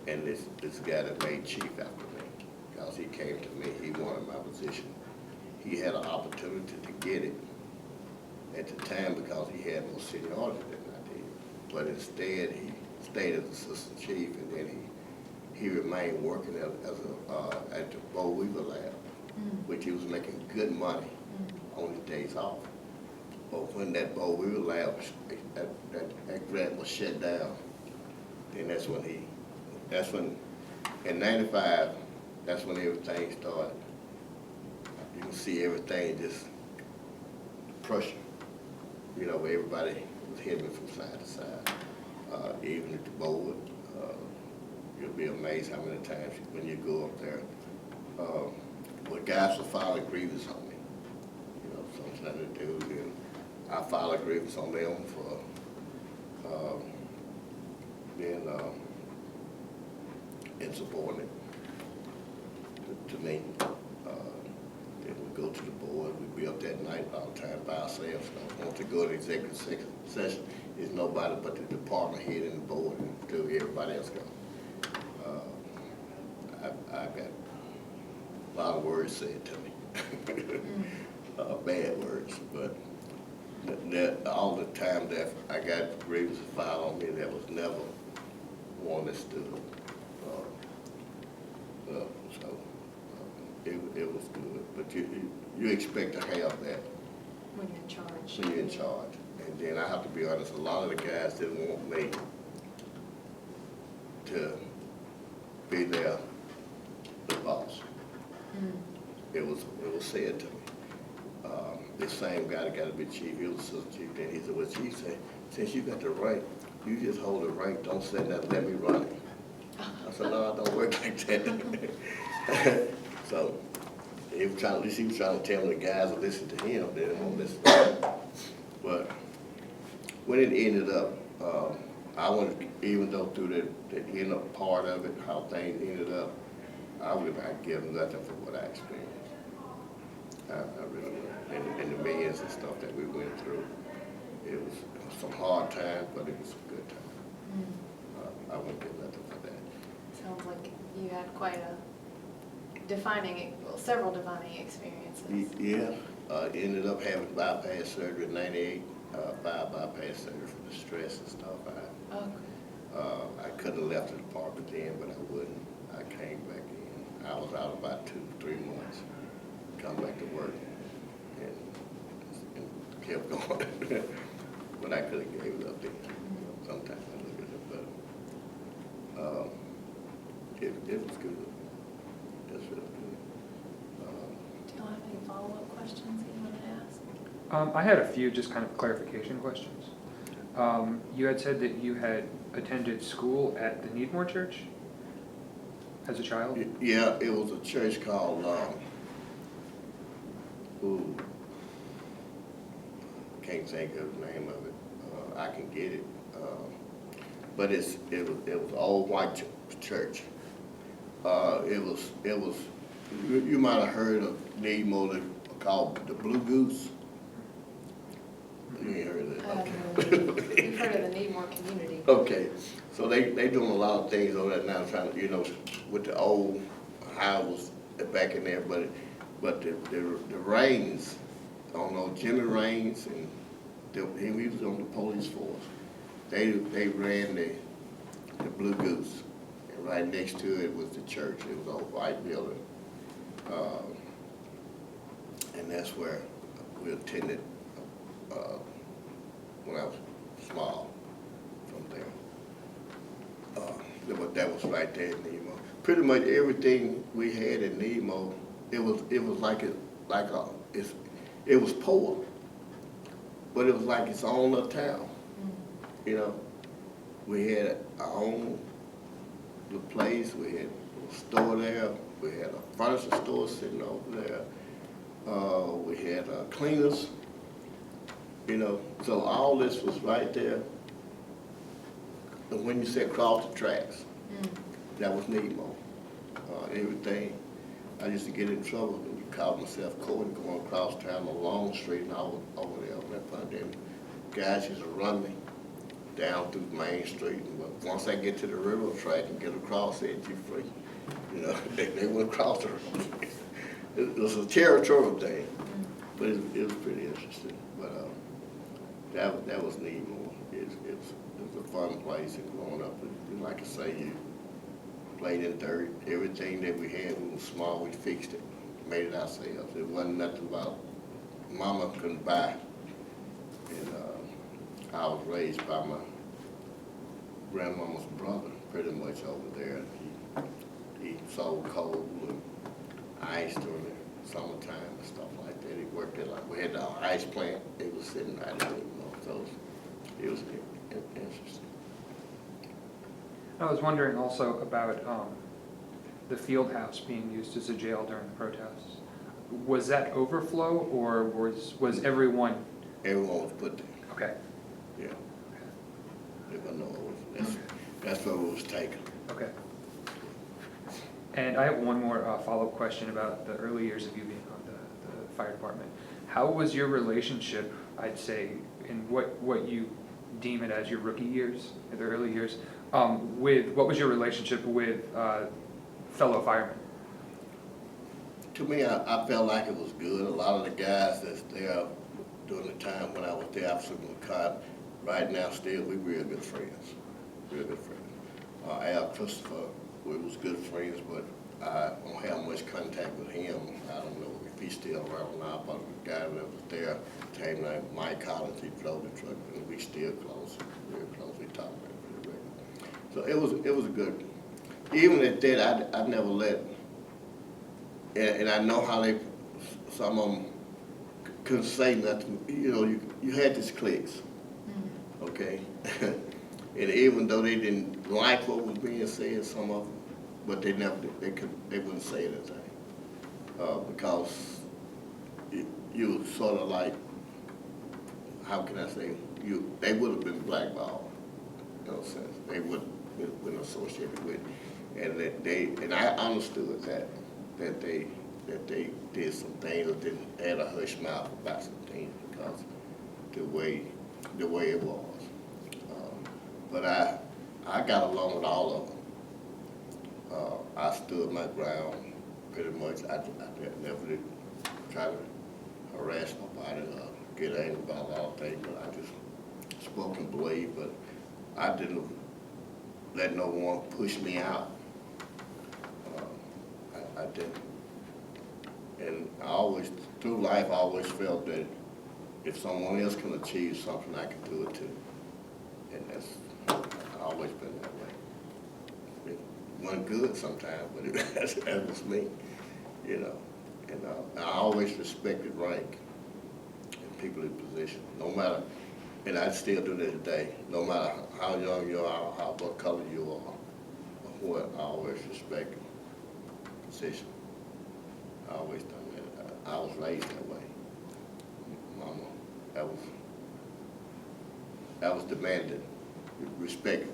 And this guy that made chief after me, because he came to me, he wanted my position. He had an opportunity to get it at the time because he had more seniority than I did. But instead, he stayed as assistant chief, and then he remained working at the Bo Weaver lab, which he was making good money on his days off. But when that Bo Weaver lab, that grant was shut down, then that's when in '95, that's when everything started. You can see everything just pressure, you know, where everybody was hitting from side to side. Even at the board, you'll be amazed how many times when you go up there, where guys will file a grievance on me, you know, something to do, and I file a grievance on them for being insubordinate to me. Then we go to the board, we'd be up that night all the time by ourselves. Once we go to executive session, it's nobody but the department head and the board until everybody else goes. I got a lot of words said to me, bad words, but all the time that I got grievances filed on me, there was never one that stood up. So it was good, but you expect to have that When you're in charge. when you're in charge. And then I have to be honest, a lot of the guys didn't want me to be the boss. It was said to me. This same guy that got to be chief, he was assistant chief, then he said, well, chief said, since you got the rank, you just hold the rank, don't say nothing, let me run it. I said, no, I don't work like that. So he was trying to tell me the guys to listen to him, they didn't want to listen to him. But when it ended up, I wanted, even though through the end up part of it, how things ended up, I would not give nothing for what I experienced. I really would. And the millions and stuff that we went through, it was some hard times, but it was a good time. I wouldn't give nothing for that. Sounds like you had quite a several defining experiences. Yeah, ended up having bypass surgery in '98, 5 bypass surgery for the stress and stuff. I couldn't have left the department then, but I wouldn't. I came back in. I was out about 2-3 months. Come back to work and kept going. But I could have gave it up then. Sometimes I look at it, but it was good. It's really good. Do you have any follow-up questions that you wanted to ask? I had a few just kind of clarification questions. You had said that you had attended school at the Needmore Church as a child? Yeah, it was a church called, can't think of the name of it. I can get it. But it was old white church. You might have heard of Needmore called the Blue Goose. You ain't heard of that? We've heard of the Needmore community. Okay, so they doing a lot of things over there now, trying to, you know, with the old houses back in there, but the Rains, I don't know, Jimmy Rains, and he was on the police force. They ran the Blue Goose, and right next to it was the church. It was an old white building, and that's where we attended when I was small. From there, but that was right there in Nemo. Pretty much everything we had in Nemo, it was poor, but it was like its own little town. You know, we had our own little place. We had a store there. We had a furniture store sitting over there. We had cleaners. You know, so all this was right there. And when you said cross the tracks, that was Nemo. Everything. I used to get in trouble when you called myself Cody going across town on Long Street, and I was over there on that front end. Guys used to run me down through Main Street, and once I get to the railroad track and get across it, you're free. You know, they went across the road. It was a territorial thing, but it was pretty interesting. But that was neat. It was a fun place, and growing up, and like I say, you played in dirt. Everything that we had, we was small, we fixed it, made it ourselves. It wasn't nothing about mama couldn't buy. And I was raised by my grandmama's brother, pretty much over there. He sold coal and ice during the summertime and stuff like that. He worked at, like, we had the ice plant. It was sitting right there, you know, so it was interesting. I was wondering also about the field house being used as a jail during the protests. Was that overflow, or was everyone? Everyone was put there. Okay. Yeah. There was no overflow. That's where it was taken. Okay. And I have one more follow-up question about the early years of you being on the fire department. How was your relationship, I'd say, in what you deem it as your rookie years, the early years, what was your relationship with fellow firemen? To me, I felt like it was good. A lot of the guys that's there during the time when I was there, Officer McCott, right now still, we real good friends. Real good friends. Al Christopher, we was good friends, but I don't have much contact with him. I don't know if he's still around now, but the guy that was there, time like Mike Collins, he drove the truck, and we still close, real close. We talk about it pretty regular. So it was a good. Even at that, I never let. And I know how some of them couldn't say nothing. You know, you had these cliques, okay? And even though they didn't like what was being said, some of them, but they wouldn't say anything. Because you were sort of like, how can I say, they would have been blackballed, in a sense. They wouldn't been associated with it. And I understood that they did some things or didn't add a hush mouth about some things because the way it was. But I got along with all of them. I stood my ground pretty much. I never did try to harass nobody or get angry about all things, but I just spoke and believed. But I didn't let no one push me out. I didn't. And I always, through life, I always felt that if someone else can achieve something, I can do it too. And I've always been that way. It wasn't good sometimes, but that was me, you know. And I always respected rank and people in position, no matter, and I still do that today, no matter how young you are, what color you are, or what, I always respect position. I always done that. I was raised that way. Mama, that was demanded. Respect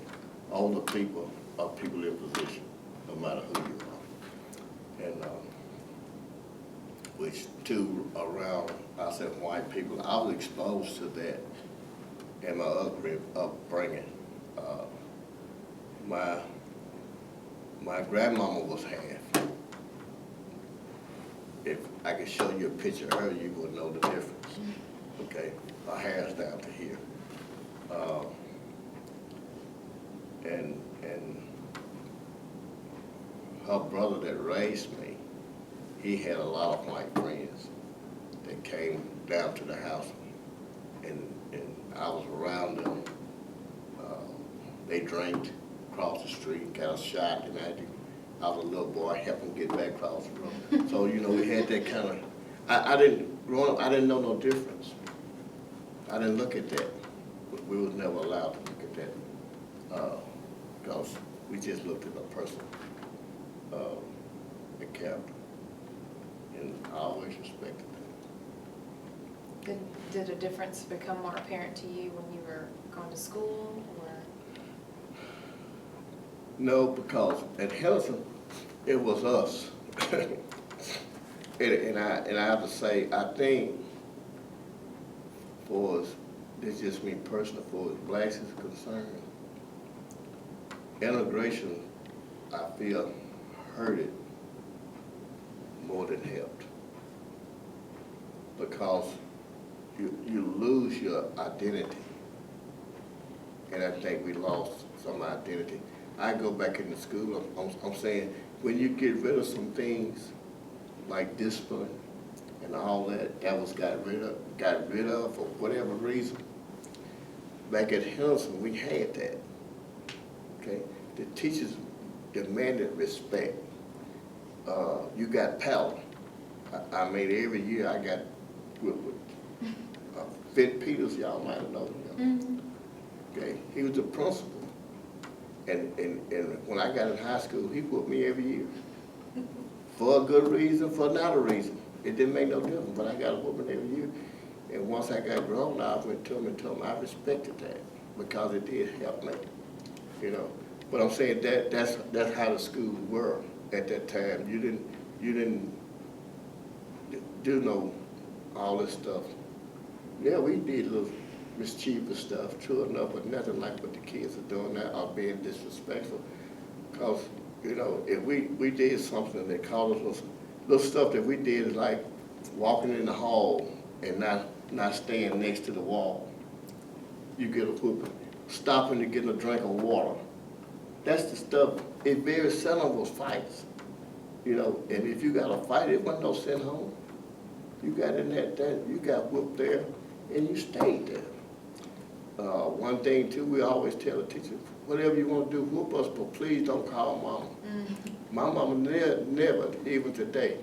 older people or people in position, no matter who you are. And which too, around, I said white people, I was exposed to that in my upbringing. My grandmama was half. If I could show you a picture of her, you would know the difference. Okay, her hair's down to here. And her brother that raised me, he had a lot of white friends that came down to the house, and I was around them. They drank across the street, got a shot, and I was a little boy, helped them get back across the road. So, you know, we had that kind of, I didn't know no difference. I didn't look at that. We was never allowed to look at that. Because we just looked at a person, the character. And I always respected that. Did a difference become more apparent to you when you were going to school, or? No, because at Henderson, it was us. And I have to say, I think for us, this is just me personally, for as blacks is concerned, integration, I feel, hurt it more than helped. Because you lose your identity. And I think we lost some identity. I go back into school, I'm saying, when you get rid of some things like discipline and all that, that was got rid of for whatever reason. Back at Henderson, we had that, okay? The teachers demanded respect. You got power. I mean, every year I got with Fit Peters, y'all might know him. Okay, he was the principal. And when I got in high school, he whooped me every year. For a good reason, for not a reason. It didn't make no difference, but I got a whooping every year. And once I got grown, I went to him and told him I respected that because it did help me, you know. But I'm saying that's how the schools were at that time. You didn't do no all this stuff. Yeah, we did little mischievous stuff, true enough, but nothing like what the kids are doing now or being disrespectful. Because, you know, if we did something that called us little stuff that we did is like walking in the hall and not staying next to the wall. You get a whooping. Stopping to get a drink of water. That's the stuff. It very seldom was fights. You know, and if you got a fight, it wasn't no send home. You got in that you got whooped there, and you stayed there. One thing too, we always tell the teacher, whatever you want to do, whoop us, but please don't call mama. My mama never, even today,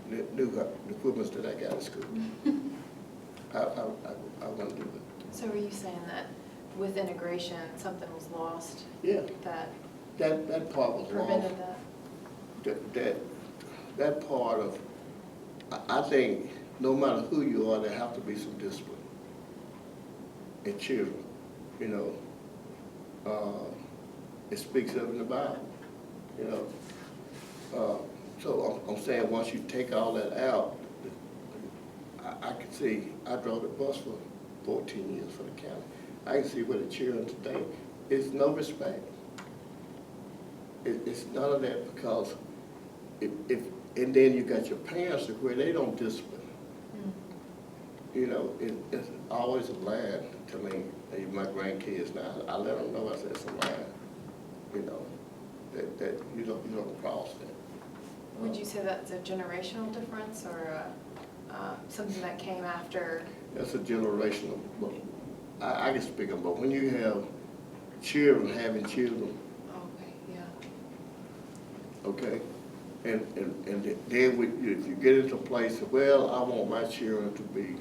knew the whoopings that I got at school. I want to do it. So are you saying that with integration, something was lost? Yeah. That part was prevented lost. That part of, I think no matter who you are, there have to be some discipline. And children, you know, it speaks of in the Bible, you know. So I'm saying once you take all that out, I can see, I drove the bus for 14 years for the county. I can see where the children today, it's no respect. It's none of that because and then you got your parents where they don't discipline. You know, it's always a lie to me. My grandkids now, I let them know I said it's a lie. You know, that you don't cross that. Would you say that's a generational difference or something that came after? That's a generational. I can speak of, but when you have children having children. Okay, yeah. Okay, and then if you get into a place, well, I want my children to be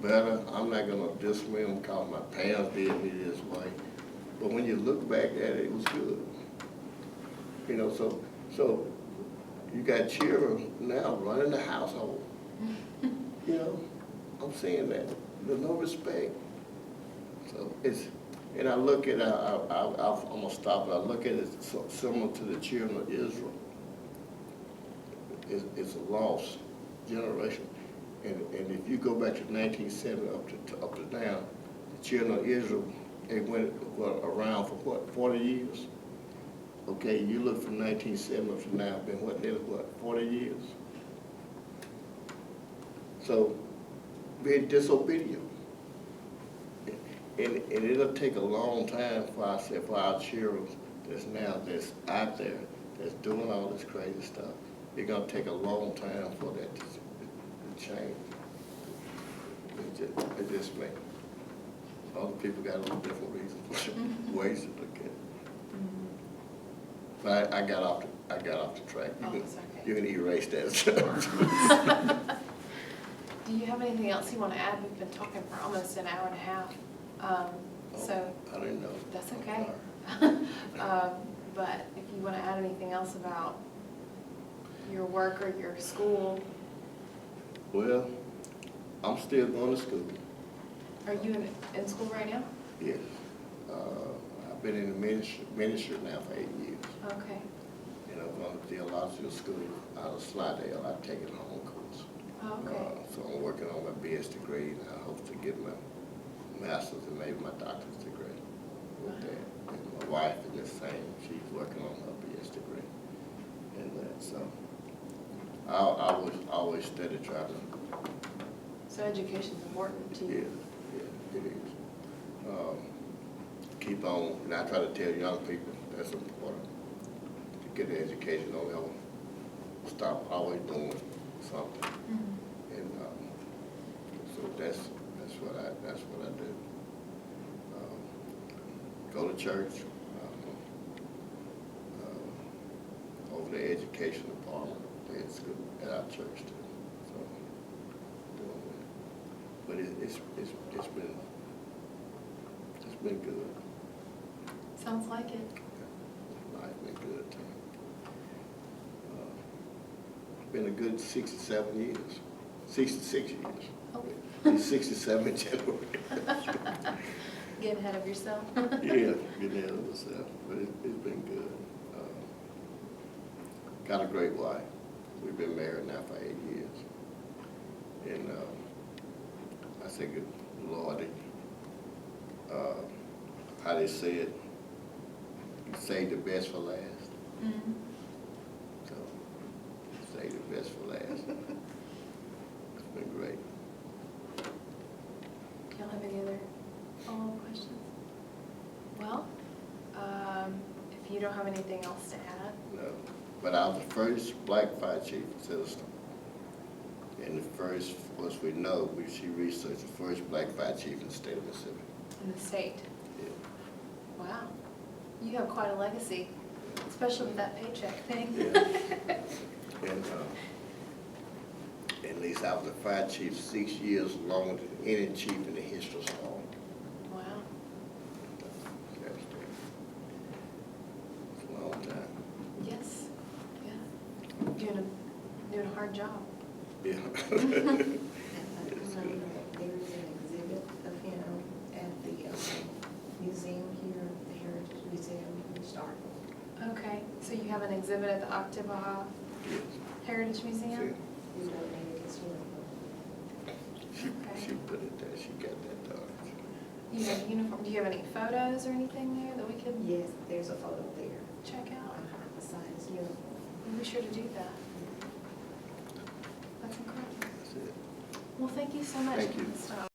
better. I'm not gonna discipline them because my parents did me this way. But when you look back at it, it was good. You know, so you got children now running the household. You know, I'm saying that there's no respect. So it's, and I look at, I'm gonna stop it. I look at it similar to the children of Israel. It's a lost generation. And if you go back to 1970 up to now, the children of Israel, they went around for what, 40 years? Okay, you look from 1970 to now, been nearly 40 years? So, being disobedient. And it'll take a long time for our children that's out there, that's doing all this crazy stuff. It's gonna take a long time for that to change. It just me. Other people got a little different reasons, ways to look at it. But I got off the track. You can erase that. Do you have anything else you want to add? We've been talking for almost an hour and a half. So I didn't know. That's okay. But if you want to add anything else about your work or your school. Well, I'm still going to school. Are you in school right now? Yes. I've been in the ministry now for 8 years. Okay. And I'm going to theological school out of Slidell. I've taken a home course. Oh, okay. So I'm working on my BS degree, and I hope to get my master's and maybe my doctorate degree with that. And my wife is the same, she's working on her BS degree and that, so. I was always steady trying to, So education's important to yeah, you? yeah, it is. Keep on, and I try to tell young people that's important, to get an education, don't ever stop always doing something. Mhm. And so that's what I do. Go to church, over the education department, at school, at our church too. So doing that. But it's been good. Sounds like it. Life's been good too. It's been a good 67 years, 66 years. Oh. It's 67 in January. Getting ahead of yourself? Yeah, getting ahead of myself, but it's been good. Got a great wife. We've been married now for 8 years. And I say, good Lord, how they say it, you save the best for last. Mhm. So, save the best for last. It's been great. Y'all have any other follow-up questions? Well, if you don't have anything else to add, No, but I was the first black fire chief in Silverstone. And the first, of course we know, she researched the first black fire chief in the state of Mississippi. in the state. Yeah. Wow. You have quite a legacy, especially with that paycheck thing. Yeah. And at least I was the fire chief 6 years longer than any chief in the history of Song. Wow. That's a long time. Yes. Yeah. Doing a hard job. Yeah. And I know that there's an exhibit of him at the museum here, the Heritage Museum in Starkville. Okay, so you have an exhibit at the October Yes. Heritage Museum? He donated his uniform. She put it there, she got that done. You have a uniform. Do you have any photos or anything there that we could Yes, there's a photo there. check out? Beside his uniform. We'll be sure to do that. That's incredible. That's it. Well, thank you so much. Thank you. Stop.